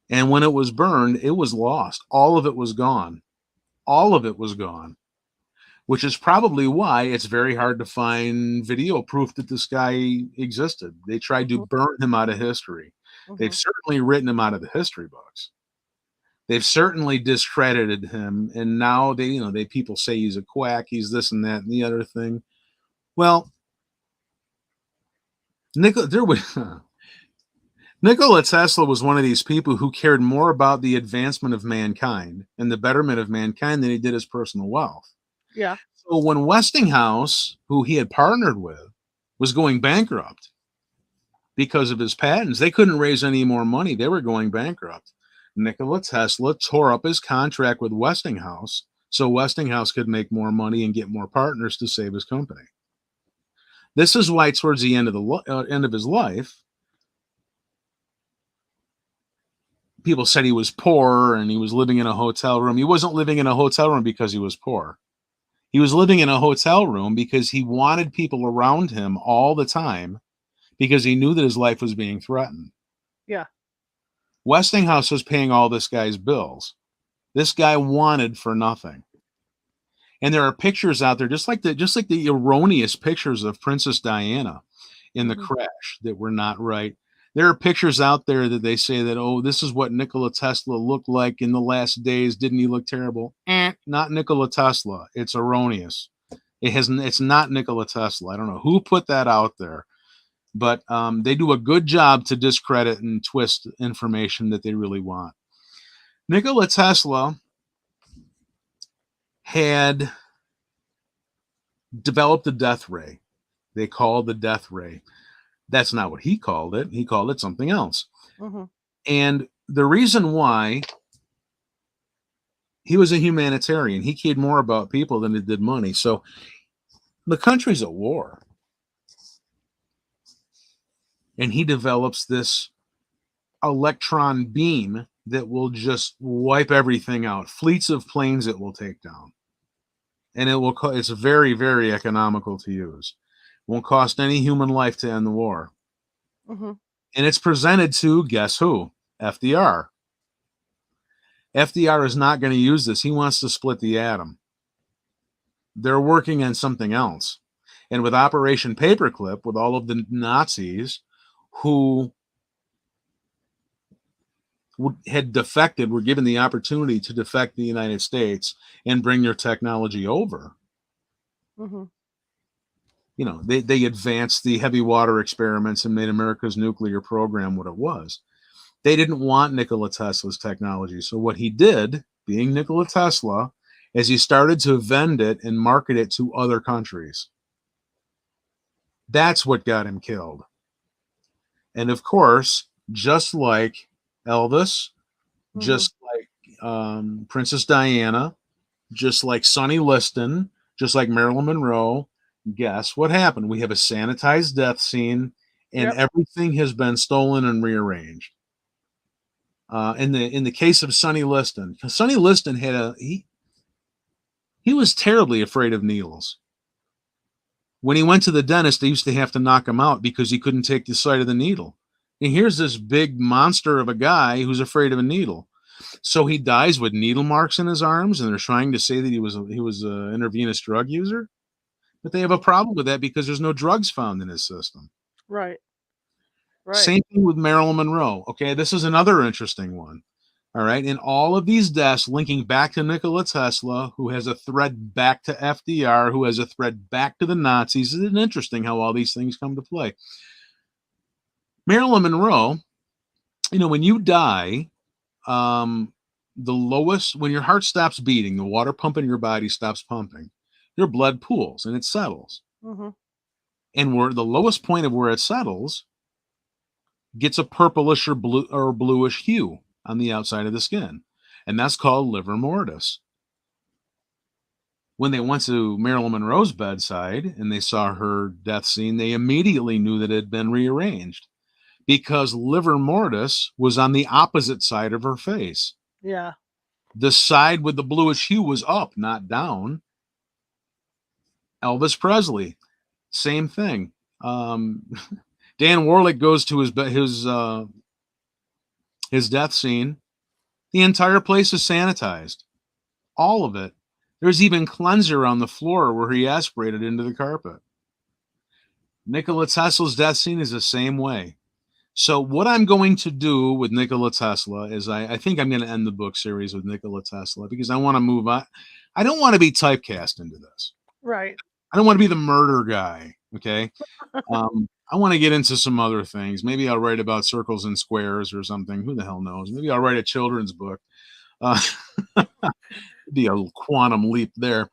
Speaker 2: And when it was burned, it was lost. All of it was gone. All of it was gone, which is probably why it's very hard to find video proof that this guy existed. They tried to burn him out of history. They've certainly written him out of the history books. They've certainly discredited him, and now they people say he's a quack, he's this and that and the other thing. Well, Nikola Tesla was one of these people who cared more about the advancement of mankind and the betterment of mankind than he did his personal wealth.
Speaker 1: Yeah.
Speaker 2: So when Westinghouse, who he had partnered with, was going bankrupt because of his patents, they couldn't raise any more money. They were going bankrupt. Nikola Tesla tore up his contract with Westinghouse so Westinghouse could make more money and get more partners to save his company. This is why towards the end of his life, people said he was poor and he was living in a hotel room. He wasn't living in a hotel room because he was poor. He was living in a hotel room because he wanted people around him all the time because he knew that his life was being threatened.
Speaker 1: Yeah.
Speaker 2: Westinghouse was paying all this guy's bills. This guy wanted for nothing. And there are pictures out there, just like the erroneous pictures of Princess Diana in the crash that were not right. There are pictures out there that they say that, oh, this is what Nikola Tesla looked like in the last days. Didn't he look terrible? Not Nikola Tesla. It's erroneous. It's not Nikola Tesla. I don't know who put that out there, but they do a good job to discredit and twist information that they really want. Nikola Tesla had developed the death ray. They called the death ray. That's not what he called it. He called it something else. And the reason why, he was a humanitarian. He cared more about people than he did money. So the country's at war. And he develops this electron beam that will just wipe everything out. Fleets of planes it will take down. And it's very, very economical to use. Won't cost any human life to end the war. And it's presented to, guess who? FDR. FDR is not going to use this. He wants to split the atom. They're working on something else. And with Operation Paperclip, with all of the Nazis who had defected, were given the opportunity to defect the United States and bring their technology over. You know, they advanced the heavy water experiments and made America's nuclear program what it was. They didn't want Nikola Tesla's technology. So what he did, being Nikola Tesla, is he started to vend it and market it to other countries. That's what got him killed. And of course, just like Elvis, just like Princess Diana, just like Sonny Liston, just like Marilyn Monroe, guess what happened? We have a sanitized death scene, and everything has been stolen and rearranged. In the case of Sonny Liston, Sonny Liston had he was terribly afraid of needles. When he went to the dentist, they used to have to knock him out because he couldn't take the sight of the needle. And here's this big monster of a guy who's afraid of a needle. So he dies with needle marks in his arms, and they're trying to say that he was an intravenous drug user. But they have a problem with that because there's no drugs found in his system.
Speaker 1: Right.
Speaker 2: Same thing with Marilyn Monroe. Okay, this is another interesting one. All right, and all of these deaths linking back to Nikola Tesla, who has a thread back to FDR, who has a thread back to the Nazis. Isn't it interesting how all these things come to play? Marilyn Monroe, you know, when you die, the lowest, when your heart stops beating, the water pump in your body stops pumping, your blood pools and it settles. And where the lowest point of where it settles gets a purplish or blue or bluish hue on the outside of the skin. And that's called livor mortis. When they went to Marilyn Monroe's bedside and they saw her death scene, they immediately knew that it had been rearranged because livor mortis was on the opposite side of her face.
Speaker 1: Yeah.
Speaker 2: The side with the bluish hue was up, not down. Elvis Presley, same thing. Dan Warlick goes to his death scene. The entire place is sanitized, all of it. There's even cleanser on the floor where he aspirated into the carpet. Nikola Tesla's death scene is the same way. So what I'm going to do with Nikola Tesla is I think I'm going to end the book series with Nikola Tesla because I want to move on. I don't want to be typecast into this.
Speaker 1: Right.
Speaker 2: I don't want to be the murder guy. Okay. I want to get into some other things. Maybe I'll write about circles and squares or something. Who the hell knows? Maybe I'll write a children's book. Be a quantum leap there.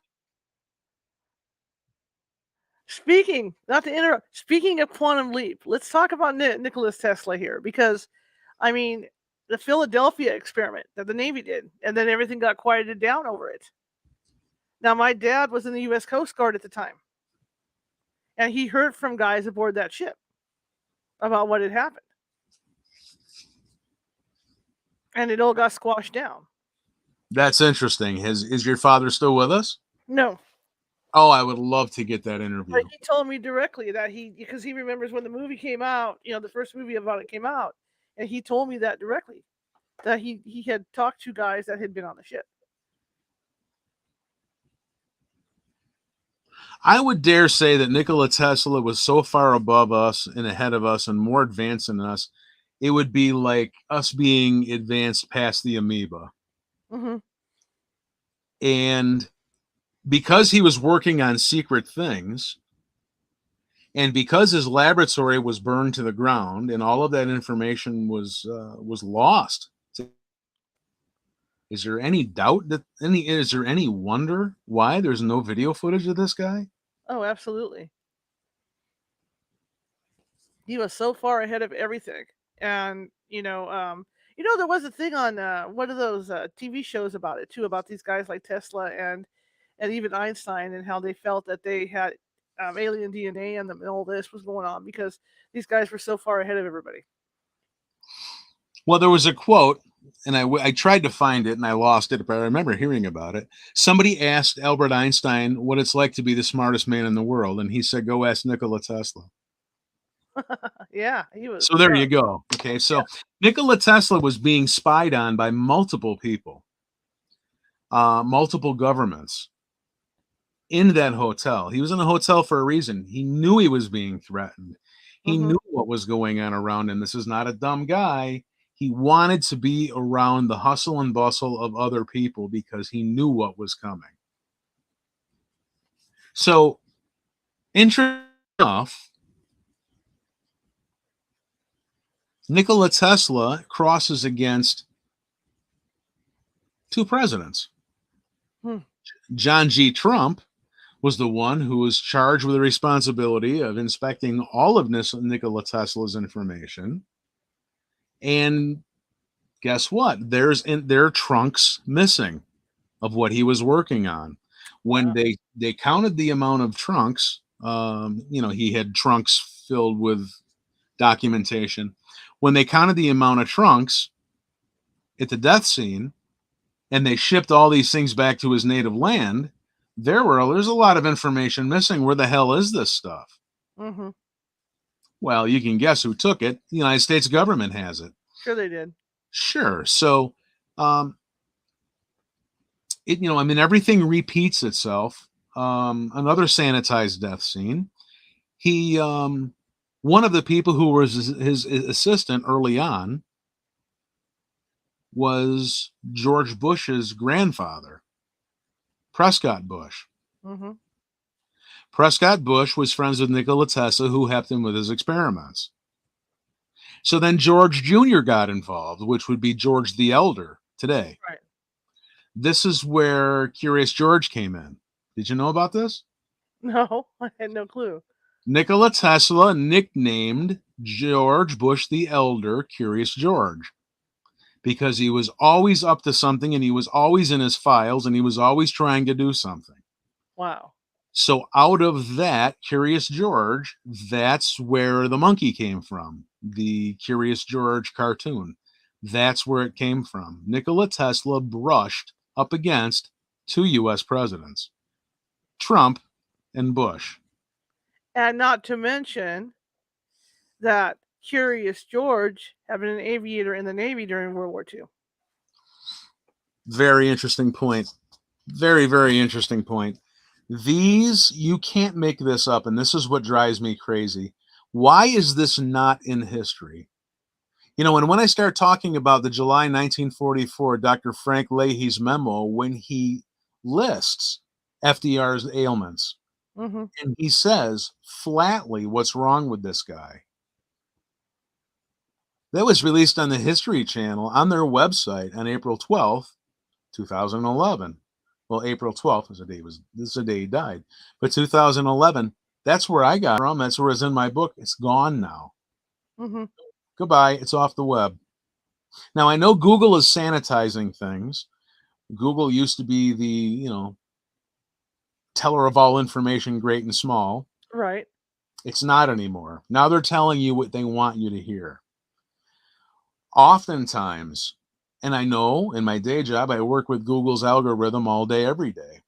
Speaker 1: Speaking of quantum leap, let's talk about Nikola Tesla here because, I mean, the Philadelphia experiment that the Navy did, and then everything got quieted down over it. Now, my dad was in the U.S. Coast Guard at the time, and he heard from guys aboard that ship about what had happened. And it all got squashed down.
Speaker 2: That's interesting. Is your father still with us?
Speaker 1: No.
Speaker 2: Oh, I would love to get that interview.
Speaker 1: But he told me directly that because he remembers when the movie came out, you know, the first movie about it came out, and he told me that directly, that he had talked to guys that had been on the ship.
Speaker 2: I would dare say that Nikola Tesla was so far above us and ahead of us and more advanced than us, it would be like us being advanced past the amoeba.
Speaker 1: Mm-hmm.
Speaker 2: And because he was working on secret things, and because his laboratory was burned to the ground and all of that information was lost, is there any doubt that is there any wonder why there's no video footage of this guy?
Speaker 1: Oh, absolutely. He was so far ahead of everything. And there was a thing on one of those TV shows about it too, about these guys like Tesla and even Einstein, and how they felt that they had alien DNA and all this was going on because these guys were so far ahead of everybody.
Speaker 2: Well, there was a quote, and I tried to find it and I lost it, but I remember hearing about it. Somebody asked Albert Einstein what it's like to be the smartest man in the world, and he said, "Go ask Nikola Tesla."
Speaker 1: Yeah, he was.
Speaker 2: So there you go. Okay, so Nikola Tesla was being spied on by multiple people, multiple governments in that hotel. He was in the hotel for a reason. He knew he was being threatened. He
Speaker 1: Mm-hmm.
Speaker 2: knew what was going on around him. This is not a dumb guy. He wanted to be around the hustle and bustle of other people because he knew what was coming. So, interesting enough, Nikola Tesla crosses against two presidents.
Speaker 1: Hmm.
Speaker 2: John G. Trump was the one who was charged with the responsibility of inspecting all of Nikola Tesla's information. And guess what? There are trunks missing of what he was working on. When
Speaker 1: Wow.
Speaker 2: they counted the amount of trunks, he had trunks filled with documentation. When they counted the amount of trunks at the death scene, and they shipped all these things back to his native land, there's a lot of information missing. Where the hell is this stuff?
Speaker 1: Mm-hmm.
Speaker 2: Well, you can guess who took it. The United States government has it.
Speaker 1: Sure, they did.
Speaker 2: Sure. So, everything repeats itself. Another sanitized death scene. He, one of the people who was his assistant early on was George Bush's grandfather, Prescott Bush.
Speaker 1: Mm-hmm.
Speaker 2: Prescott Bush was friends with Nikola Tesla, who helped him with his experiments. So then George Jr. got involved, which would be George the Elder today.
Speaker 1: Right.
Speaker 2: This is where Curious George came in. Did you know about this?
Speaker 1: No, I had no clue.
Speaker 2: Nikola Tesla nicknamed George Bush the Elder Curious George because he was always up to something and he was always in his files and he was always trying to do something.
Speaker 1: Wow.
Speaker 2: So out of that, Curious George, that's where the monkey came from, the Curious George cartoon. That's where it came from. Nikola Tesla brushed up against two U.S. presidents, Trump and Bush.
Speaker 1: And not to mention that Curious George had been an aviator in the Navy during World War II.
Speaker 2: Very interesting point. Very, very interesting point. You can't make this up, and this is what drives me crazy. Why is this not in history? And when I start talking about the July 1944 Dr. Frank Leahy's memo, when he lists FDR's ailments,
Speaker 1: Mm-hmm.
Speaker 2: and he says flatly what's wrong with this guy. That was released on the History Channel on their website on April 12th, 2011. Well, April 12th is the day he died. But 2011, that's where I got it from. That's where it's in my book. It's gone now.
Speaker 1: Mm-hmm.
Speaker 2: Goodbye. It's off the web. Now, I know Google is sanitizing things. Google used to be the, teller of all information, great and small.
Speaker 1: Right.
Speaker 2: It's not anymore. Now they're telling you what they want you to hear. Oftentimes, and I know in my day job, I work with Google's algorithm all day, every day.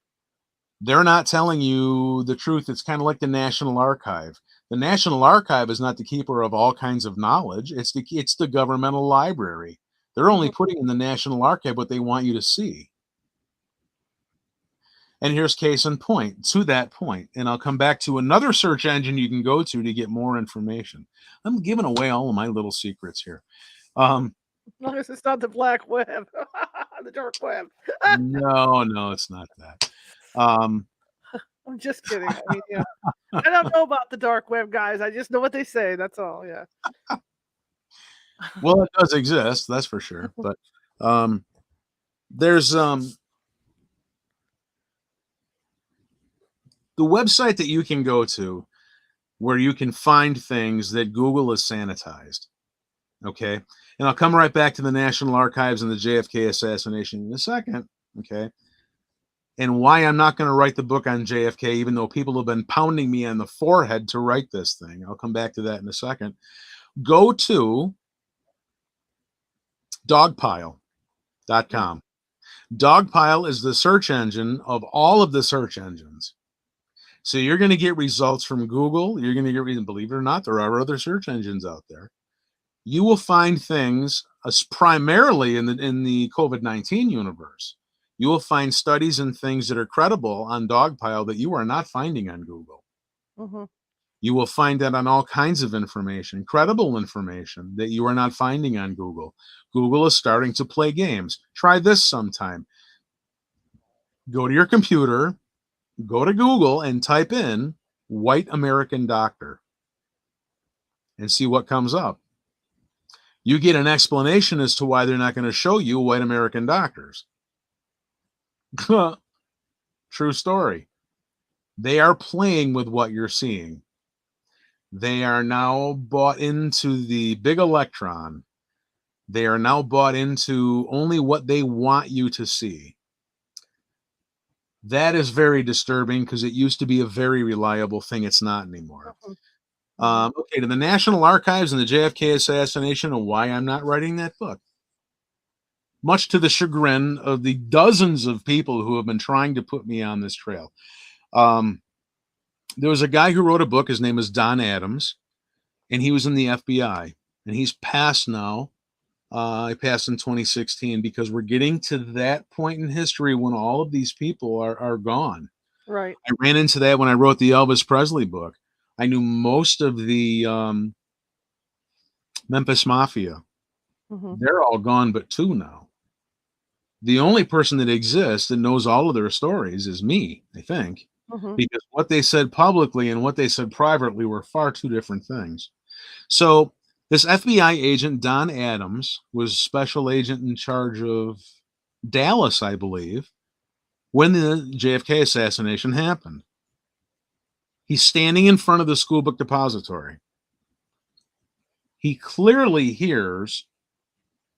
Speaker 2: They're not telling you the truth. It's kind of like the National Archive. The National Archive is not the keeper of all kinds of knowledge. It's the governmental library. They're only putting in the National Archive what they want you to see. And here's case in point to that point. And I'll come back to another search engine you can go to get more information. I'm giving away all of my little secrets here.
Speaker 1: As long as it's not the black web, the dark web.
Speaker 2: No, it's not that.
Speaker 1: I'm just kidding. I mean, yeah, I don't know about the dark web, guys. I just know what they say. That's all. Yeah.
Speaker 2: Well, it does exist, that's for sure. But there's the website that you can go to where you can find things that Google has sanitized. Okay. And I'll come right back to the National Archives and the JFK assassination in a second. Okay. And why I'm not going to write the book on JFK, even though people have been pounding me on the forehead to write this thing. I'll come back to that in a second. Go to dogpile.com. Dogpile is the search engine of all of the search engines. So you're going to get results from Google. You're going to get, believe it or not, there are other search engines out there. You will find things primarily in the COVID-19 universe. You will find studies and things that are credible on Dogpile that you are not finding on Google.
Speaker 1: Mm-hmm.
Speaker 2: You will find that on all kinds of information, credible information that you are not finding on Google. Google is starting to play games. Try this sometime. Go to your computer, go to Google and type in white American doctor and see what comes up. You get an explanation as to why they're not going to show you white American doctors. True story. They are playing with what you're seeing. They are now bought into the big electron. They are now bought into only what they want you to see. That is very disturbing because it used to be a very reliable thing. It's not anymore. Okay, to the National Archives and the JFK assassination and why I'm not writing that book. Much to the chagrin of the dozens of people who have been trying to put me on this trail. There was a guy who wrote a book. His name is Don Adams, and he was in the FBI. And he's passed now. I passed in 2016 because we're getting to that point in history when all of these people are gone.
Speaker 1: Right.
Speaker 2: I ran into that when I wrote the Elvis Presley book. I knew most of the Memphis Mafia.
Speaker 1: Mm-hmm.
Speaker 2: They're all gone but two now. The only person that exists that knows all of their stories is me, I think, because what they said publicly and what they said privately were far two different things. So this FBI agent, Don Adams, was special agent in charge of Dallas, I believe, when the JFK assassination happened. He's standing in front of the school book depository. He clearly hears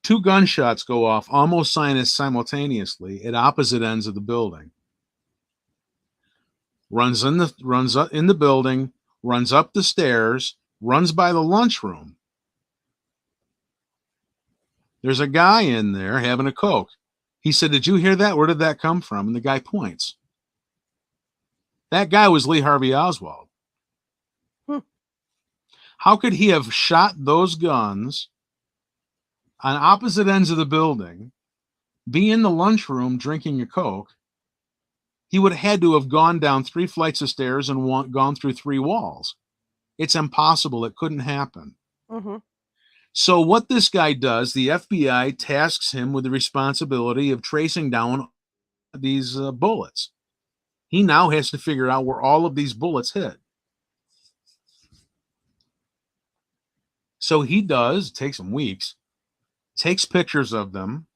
Speaker 2: two gunshots go off almost simultaneously at opposite ends of the building. Runs up in the building, runs up the stairs, runs by the lunchroom. There's a guy in there having a Coke. He said, "Did you hear that? Where did that come from?" And the guy points. That guy was Lee Harvey Oswald. How could he have shot those guns on opposite ends of the building, be in the lunchroom drinking a Coke? He would have had to have gone down 3 flights of stairs and gone through 3 walls. It's impossible. It couldn't happen. So what this guy does, the FBI tasks him with the responsibility of tracing down these bullets. He now has to figure out where all of these bullets hit. So he does, it takes him weeks, takes pictures of them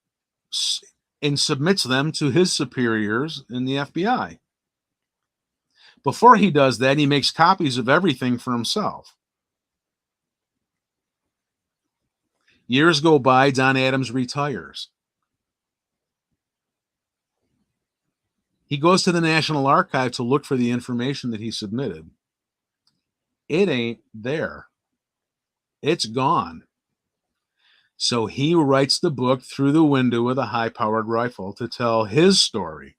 Speaker 2: and submits them to his superiors in the FBI. Before he does that, he makes copies of everything for himself. Years go by, Don Adams retires. He goes to the National Archive to look for the information that he submitted. It ain't there. It's gone. So he writes the book Through the Window with a High-Powered Rifle to tell his story.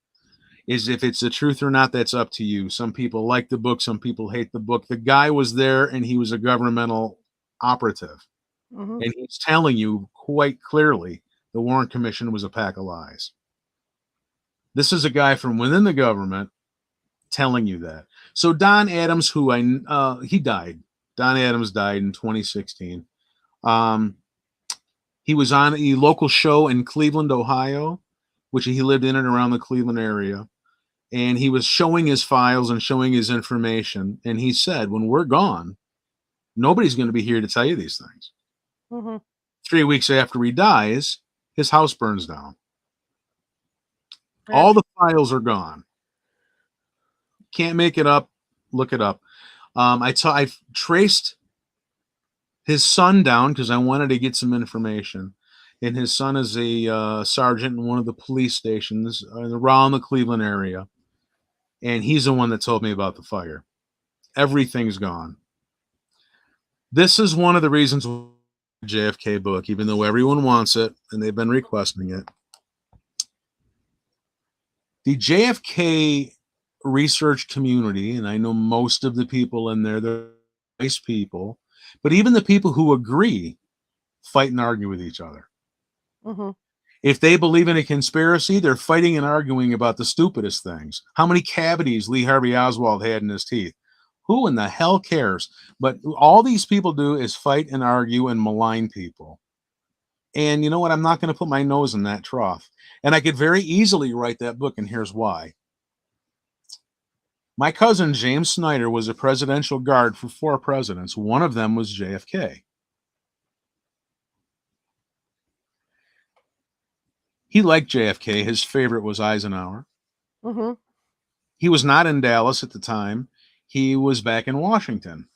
Speaker 2: Is if it's the truth or not, that's up to you. Some people like the book. Some people hate the book. The guy was there, and he was a governmental operative. And he's telling you quite clearly the Warren Commission was a pack of lies. This is a guy from within the government telling you that. So Don Adams, who he died. Don Adams died in 2016. Um, he was on a local show in Cleveland, Ohio, which he lived in and around the Cleveland area. And he was showing his files and showing his information. And he said, when we're gone, nobody's going to be here to tell you these things.
Speaker 1: Mm-hmm.
Speaker 2: 3 weeks after he dies, his house burns down.
Speaker 1: Yeah.
Speaker 2: All the files are gone. Can't make it up. Look it up. I traced his son down because I wanted to get some information. And his son is a sergeant in one of the police stations around the Cleveland area. And he's the one that told me about the fire. Everything's gone. This is one of the reasons why the JFK book, even though everyone wants it and they've been requesting it. The JFK research community, and I know most of the people in there, they're nice people, but even the people who agree fight and argue with each other.
Speaker 1: Mm-hmm.
Speaker 2: If they believe in a conspiracy, they're fighting and arguing about the stupidest things. How many cavities Lee Harvey Oswald had in his teeth? Who in the hell cares? But all these people do is fight and argue and malign people. And you know what? I'm not going to put my nose in that trough. And I could very easily write that book, and here's why. My cousin James Snyder was a presidential guard for 4 presidents. One of them was JFK. He liked JFK. His favorite was Eisenhower.
Speaker 1: Mm-hmm.
Speaker 2: He was not in Dallas at the time. He was back in Washington.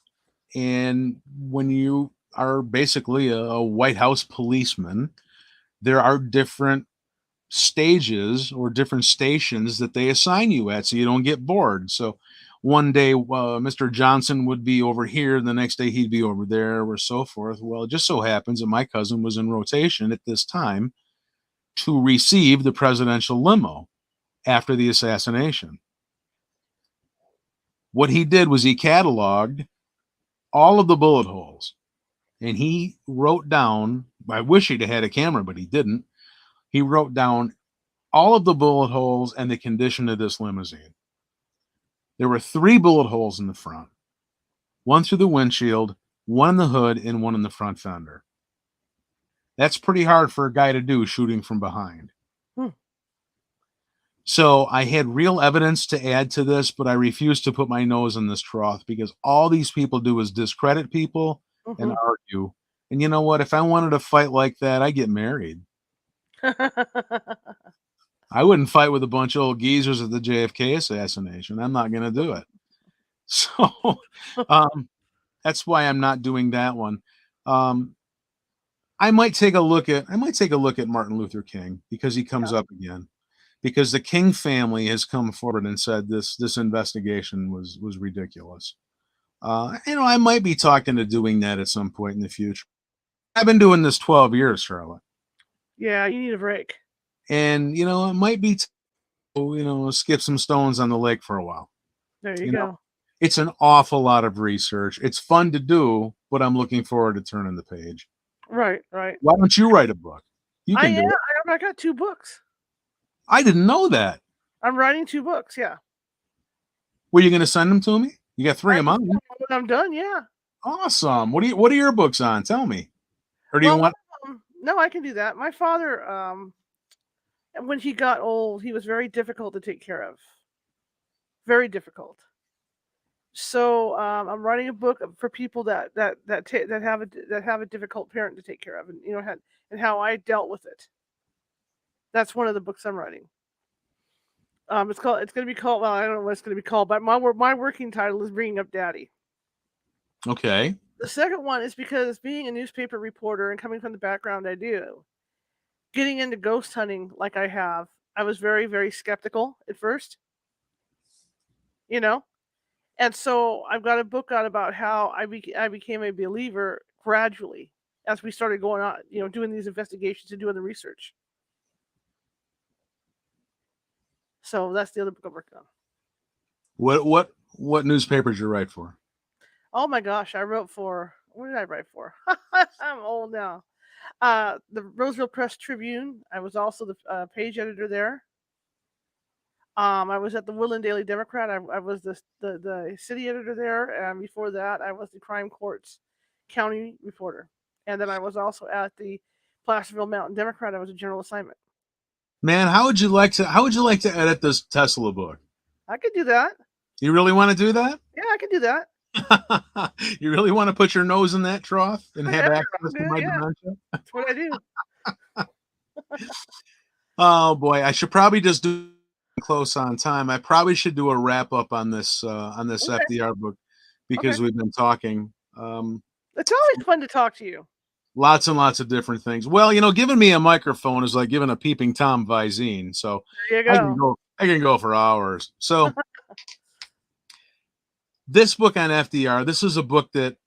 Speaker 2: And when you are basically a White House policeman, there are different stages or different stations that they assign you at so you don't get bored. So one day Mr. Johnson would be over here, the next day he'd be over there, or so forth. Well, it just so happens that my cousin was in rotation at this time to receive the presidential limo after the assassination. What he did was he cataloged all of the bullet holes, and he wrote down, I wish he'd had a camera, but he didn't. He wrote down all of the bullet holes and the condition of this limousine. There were 3 bullet holes in the front, 1 through the windshield, 1 in the hood, and 1 in the front fender. That's pretty hard for a guy to do shooting from behind. So I had real evidence to add to this, but I refused to put my nose in this trough because all these people do is discredit people and argue. And you know what? If I wanted to fight like that, I'd get married. I wouldn't fight with a bunch of old geezers at the JFK assassination. I'm not going to do it. So that's why I'm not doing that one. I might take a look at Martin Luther King because he comes up again. Because the King family has come forward and said this investigation was ridiculous. I might be talking to doing that at some point in the future. I've been doing this 12 years, Charlotte.
Speaker 1: Yeah, you need a break.
Speaker 2: And it might be skip some stones on the lake for a while.
Speaker 1: There you go.
Speaker 2: It's an awful lot of research. It's fun to do, but I'm looking forward to turning the page.
Speaker 1: Right.
Speaker 2: Why don't you write a book? You can do it.
Speaker 1: I got 2 books.
Speaker 2: I didn't know that.
Speaker 1: I'm writing 2 books, yeah.
Speaker 2: Were you going to send them to me? You got 3 of mine.
Speaker 1: When I'm done, yeah.
Speaker 2: Awesome. What are your books on? Tell me. Or do you want?
Speaker 1: No, I can do that. My father, when he got old, he was very difficult to take care of. Very difficult. So I'm writing a book for people that have a difficult parent to take care of, and how I dealt with it. That's one of the books I'm writing. It's going to be called. Well, I don't know what it's going to be called, but my working title is Bringing Up Daddy.
Speaker 2: Okay.
Speaker 1: The second one is because being a newspaper reporter and coming from the background I do, getting into ghost hunting like I have, I was very, very skeptical at first. And so I've got a book out about how I became a believer gradually as we started going on, doing these investigations and doing the research. So that's the other book I'm working on.
Speaker 2: What newspapers you write for?
Speaker 1: Oh my gosh, I wrote for, what did I write for? I'm old now. The Roseville Press Tribune. I was also the page editor there. I was at the Woodland Daily Democrat. I was the city editor there, and before that, I was the crime courts county reporter. And then I was also at the Placerville Mountain Democrat. I was a general assignment.
Speaker 2: Man, how would you like to edit this Tesla book?
Speaker 1: I could do that.
Speaker 2: You really want to do that?
Speaker 1: Yeah, I could do that.
Speaker 2: You really want to put your nose in that trough and
Speaker 1: Oh,
Speaker 2: have
Speaker 1: yeah,
Speaker 2: access
Speaker 1: I'm
Speaker 2: to
Speaker 1: good.
Speaker 2: my
Speaker 1: Yeah,
Speaker 2: dementia?
Speaker 1: that's what I do.
Speaker 2: Oh boy, I should probably just do close on time. I probably should do a wrap up on this
Speaker 1: Okay,
Speaker 2: FDR book
Speaker 1: okay.
Speaker 2: because we've been talking
Speaker 1: It's always fun to talk to you.
Speaker 2: lots and lots of different things. Well, giving me a microphone is like giving a peeping Tom Visine, so
Speaker 1: There you
Speaker 2: I can
Speaker 1: go.
Speaker 2: go I can go for hours. So this book on FDR, this is a book that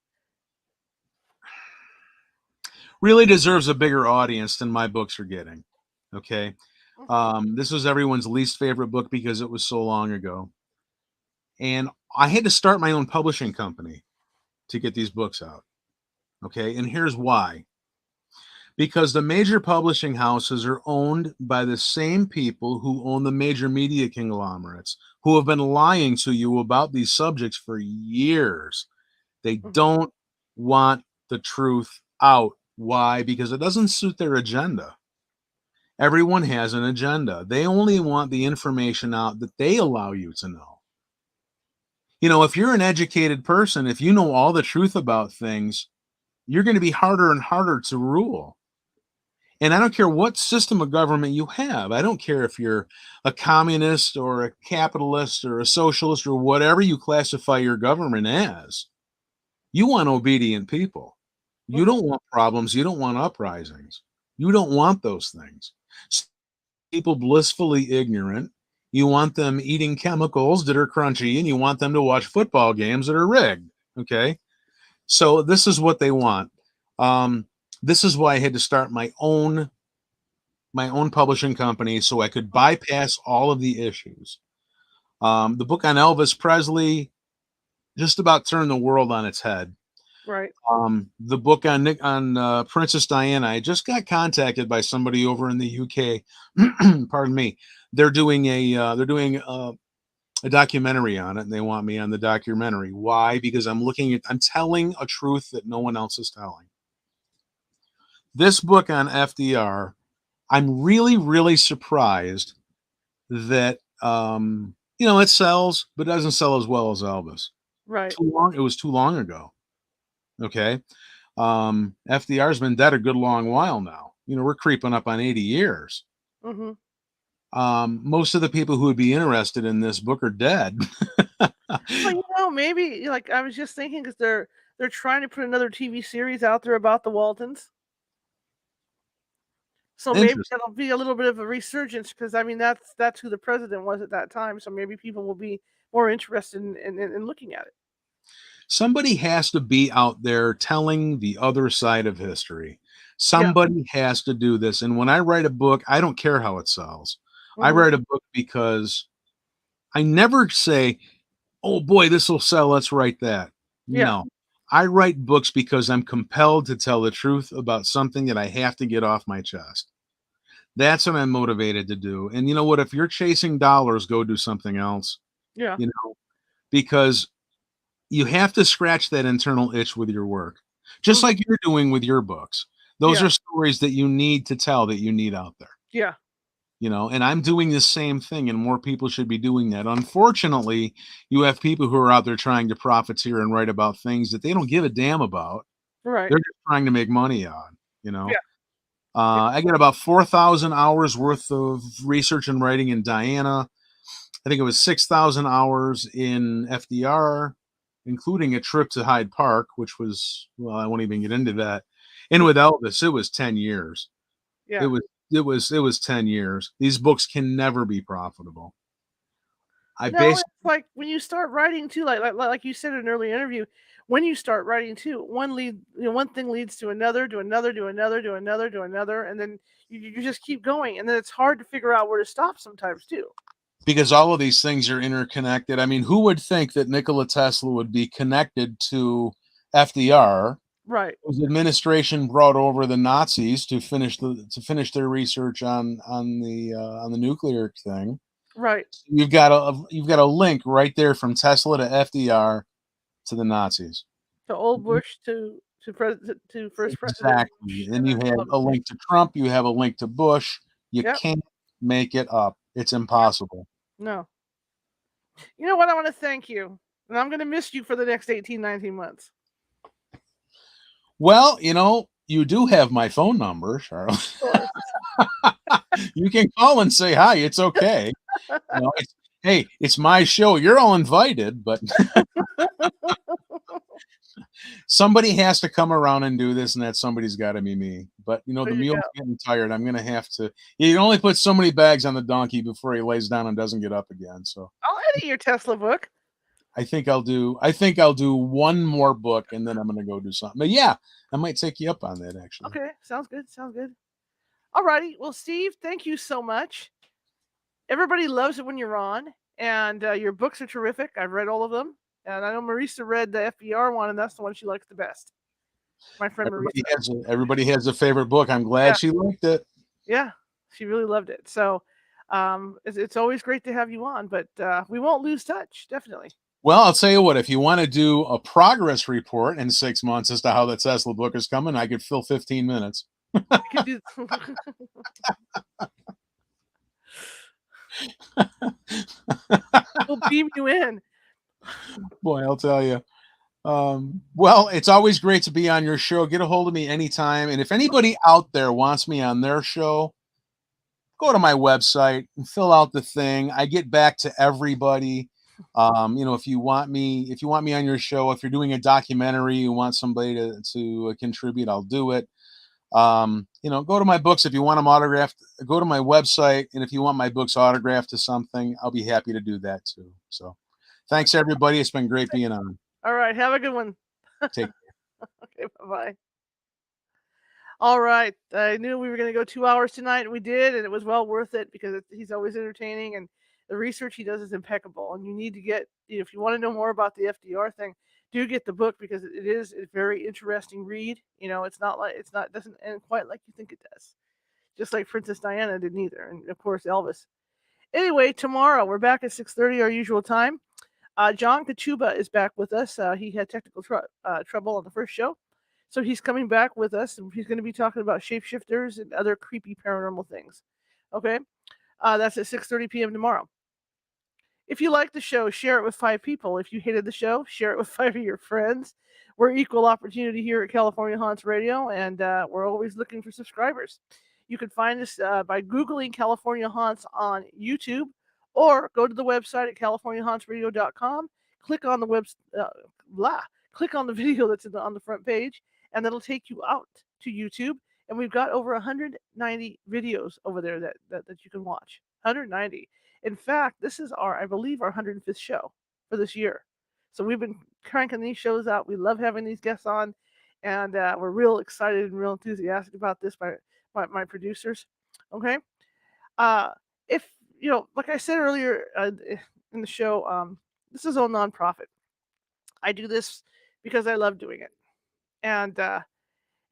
Speaker 2: really deserves a bigger audience than my books are getting. Okay. This was everyone's least favorite book because it was so long ago. And I had to start my own publishing company to get these books out. Okay. And here's why: because the major publishing houses are owned by the same people who own the major media conglomerates, who have been lying to you about these subjects for years. They
Speaker 1: Mhm.
Speaker 2: don't want the truth out. Why? Because it doesn't suit their agenda. Everyone has an agenda. They only want the information out that they allow you to know. If you're an educated person, if you know all the truth about things, you're going to be harder and harder to rule. And I don't care what system of government you have. I don't care if you're a communist or a capitalist or a socialist or whatever you classify your government as. You want obedient people. You
Speaker 1: Mhm.
Speaker 2: don't want problems. You don't want uprisings. You don't want those things. People blissfully ignorant. You want them eating chemicals that are crunchy, and you want them to watch football games that are rigged. Okay. So this is what they want. Um, this is why I had to start my own publishing company so I could bypass all of the issues. The book on Elvis Presley just about turned the world on its head.
Speaker 1: Right.
Speaker 2: The book on Princess Diana, I just got contacted by somebody over in the UK. Pardon me. They're doing a documentary on it, and they want me on the documentary. Why? Because I'm telling a truth that no one else is telling. This book on FDR, I'm really, really surprised that it sells, but doesn't sell as well as Elvis.
Speaker 1: Right.
Speaker 2: Too long. It was too long ago. Okay. FDR's been dead a good long while now. We're creeping up on 80 years.
Speaker 1: Mhm.
Speaker 2: Most of the people who would be interested in this book are dead.
Speaker 1: Well, maybe like I was just thinking because they're trying to put another TV series out there about the Waltons. So maybe
Speaker 2: Interesting.
Speaker 1: that'll be a little bit of a resurgence because I mean that's who the president was at that time. So maybe people will be more interested in looking at it.
Speaker 2: Somebody has to be out there telling the other side of history.
Speaker 1: Yeah.
Speaker 2: Somebody has to do this. And when I write a book, I don't care how it sells. I
Speaker 1: Mhm.
Speaker 2: write a book because I never say, "Oh boy, this will sell. Let's write that."
Speaker 1: Yeah.
Speaker 2: No. I write books because I'm compelled to tell the truth about something that I have to get off my chest. That's what I'm motivated to do. And you know what? If you're chasing dollars, go do something else,
Speaker 1: Yeah.
Speaker 2: you know, because you have to scratch that internal itch with your work, just
Speaker 1: Mhm.
Speaker 2: like you're doing with your books. Those
Speaker 1: Yeah.
Speaker 2: are stories that you need to tell, that you need out there.
Speaker 1: Yeah.
Speaker 2: And I'm doing the same thing, and more people should be doing that. Unfortunately, you have people who are out there trying to profiteer and write about things that they don't give a damn about.
Speaker 1: Right.
Speaker 2: They're just trying to make money on, you know.
Speaker 1: Yeah. Yeah.
Speaker 2: I got about 4,000 hours worth of research and writing in Diana. I think it was 6,000 hours in FDR, including a trip to Hyde Park, which was, well, I won't even get into that. And with Elvis, it was 10 years. It
Speaker 1: Yeah.
Speaker 2: was it was 10 years. These books can never be profitable. I
Speaker 1: No,
Speaker 2: basically
Speaker 1: it's like when you start writing too, like you said in an earlier interview, when you start writing too, one thing leads to another, to another, to another, to another, to another, and then you just keep going, and then it's hard to figure out where to stop sometimes too.
Speaker 2: because all of these things are interconnected. I mean, who would think that Nikola Tesla would be connected to FDR,
Speaker 1: Right.
Speaker 2: whose administration brought over the Nazis to finish their research on the nuclear thing?
Speaker 1: Right.
Speaker 2: You've got a link right there from Tesla to FDR to the Nazis.
Speaker 1: To old Bush to first President Bush,
Speaker 2: Exactly. Then
Speaker 1: and
Speaker 2: you
Speaker 1: then
Speaker 2: have a
Speaker 1: Clinton.
Speaker 2: link to Trump. You have a link to Bush. You
Speaker 1: Yep.
Speaker 2: can't make it up. It's
Speaker 1: Yep.
Speaker 2: impossible.
Speaker 1: No. You know what? I want to thank you, and I'm going to miss you for the next 18, 19 months.
Speaker 2: Well, you do have my phone number, Charlotte.
Speaker 1: Of course.
Speaker 2: You can call and say hi. It's okay. Hey, it's my show. You're all invited, but somebody has to come around and do this, and that somebody's got to be me. But
Speaker 1: There
Speaker 2: the
Speaker 1: you go.
Speaker 2: mule's getting tired. I'm gonna have to. You can only put so many bags on the donkey before he lays down and doesn't get up again. So
Speaker 1: I'll edit your Tesla book.
Speaker 2: I think I'll do one more book, and then I'm gonna go do something. But yeah, I might take you up on that actually.
Speaker 1: Okay. Sounds good. Sounds good. Alrighty. Well, Steve, thank you so much. Everybody loves it when you're on, and your books are terrific. I've read all of them, and I know Marisa read the FDR one, and that's the one she likes the best. My friend
Speaker 2: Everybody
Speaker 1: Marisa.
Speaker 2: has a favorite book. I'm
Speaker 1: Yeah,
Speaker 2: glad she liked it.
Speaker 1: yeah, she really loved it. So, it's always great to have you on, but we won't lose touch. Definitely.
Speaker 2: Well, I'll tell you what, if you want to do a progress report in 6 months as to how the Tesla book is coming, I could fill 15 minutes.
Speaker 1: We can do. We'll beam you in.
Speaker 2: Boy, I'll tell you. Well, it's always great to be on your show. Get a hold of me anytime. And if anybody out there wants me on their show, go to my website and fill out the thing. I get back to everybody. If you want me on your show, if you're doing a documentary, you want somebody to contribute, I'll do it. Go to my books if you want them autographed. Go to my website, and if you want my books autographed to something, I'll be happy to do that too. So, thanks everybody. It's been great being on.
Speaker 1: All right. Have a good one.
Speaker 2: Take
Speaker 1: Okay. Bye bye. All right. I knew we were going to go 2 hours tonight, and we did, and it was well worth it because he's always entertaining, and the research he does is impeccable. And you need to get, if you want to know more about the FDR thing, do get the book because it is a very interesting read. It doesn't end quite like you think it does. Just like Princess Diana didn't either, and of course Elvis. Anyway, tomorrow we're back at 6:30 our usual time. John Kachuba is back with us. He had technical trouble on the first show. So he's coming back with us, and he's going to be talking about shapeshifters and other creepy paranormal things. Okay, that's at 6:30 p.m. tomorrow. If you like the show, share it with 5 people. If you hated the show, share it with 5 of your friends. We're equal opportunity here at California Haunts Radio, and we're always looking for subscribers. You can find us by Googling California Haunts on YouTube, or go to the website at californiahauntsradio.com. Click on the click on the video that's on the front page, and that'll take you out to YouTube. And we've got over 190 videos over there that you can watch. 190. In fact, this is I believe, our 105th show for this year. So we've been cranking these shows out. We love having these guests on, and we're real excited and real enthusiastic about this by my producers. Okay. If like I said earlier in the show, this is all nonprofit. I do this because I love doing it, and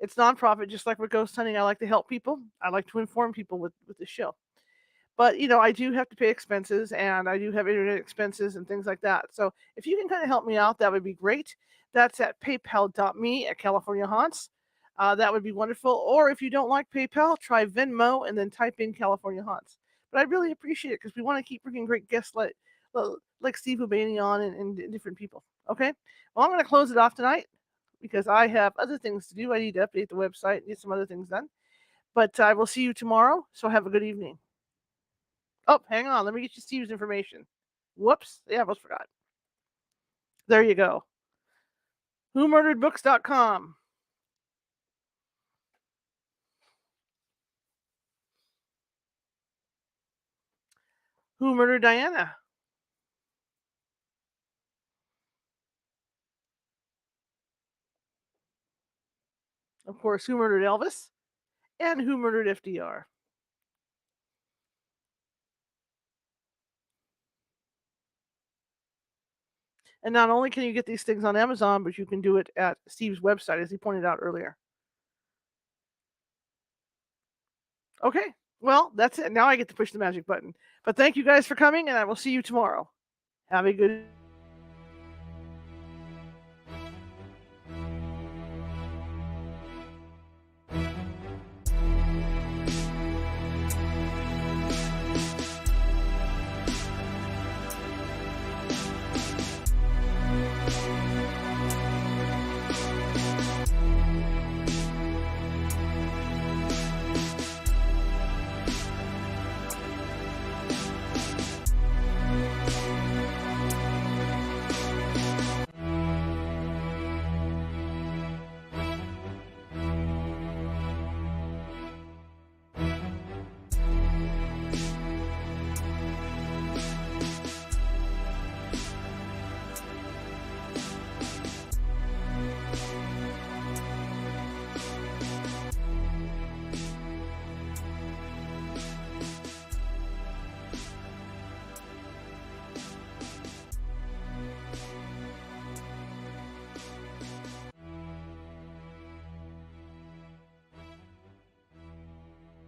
Speaker 1: it's nonprofit. Just like with ghost hunting, I like to help people. I like to inform people with the show. But I do have to pay expenses, and I do have internet expenses and things like that. So if you can kind of help me out, that would be great. That's at paypal.me/California Haunts. That would be wonderful. Or if you don't like PayPal, try Venmo and then type in California Haunts. But I really appreciate it because we want to keep bringing great guests like Steve Ubaney on and different people. Okay. Well, I'm going to close it off tonight because I have other things to do. I need to update the website and get some other things done. But I will see you tomorrow. So have a good evening. Oh, hang on. Let me get you Steve's information. Whoops. Yeah, I almost forgot. There you go. WhoMurderedBooks.com. Who Murdered Diana? Of course, Who Murdered Elvis? And Who Murdered FDR? And not only can you get these things on Amazon, but you can do it at Steve's website, as he pointed out earlier. Okay, Well, that's it. Now I get to push the magic button. But thank you guys for coming, and I will see you tomorrow. Have a good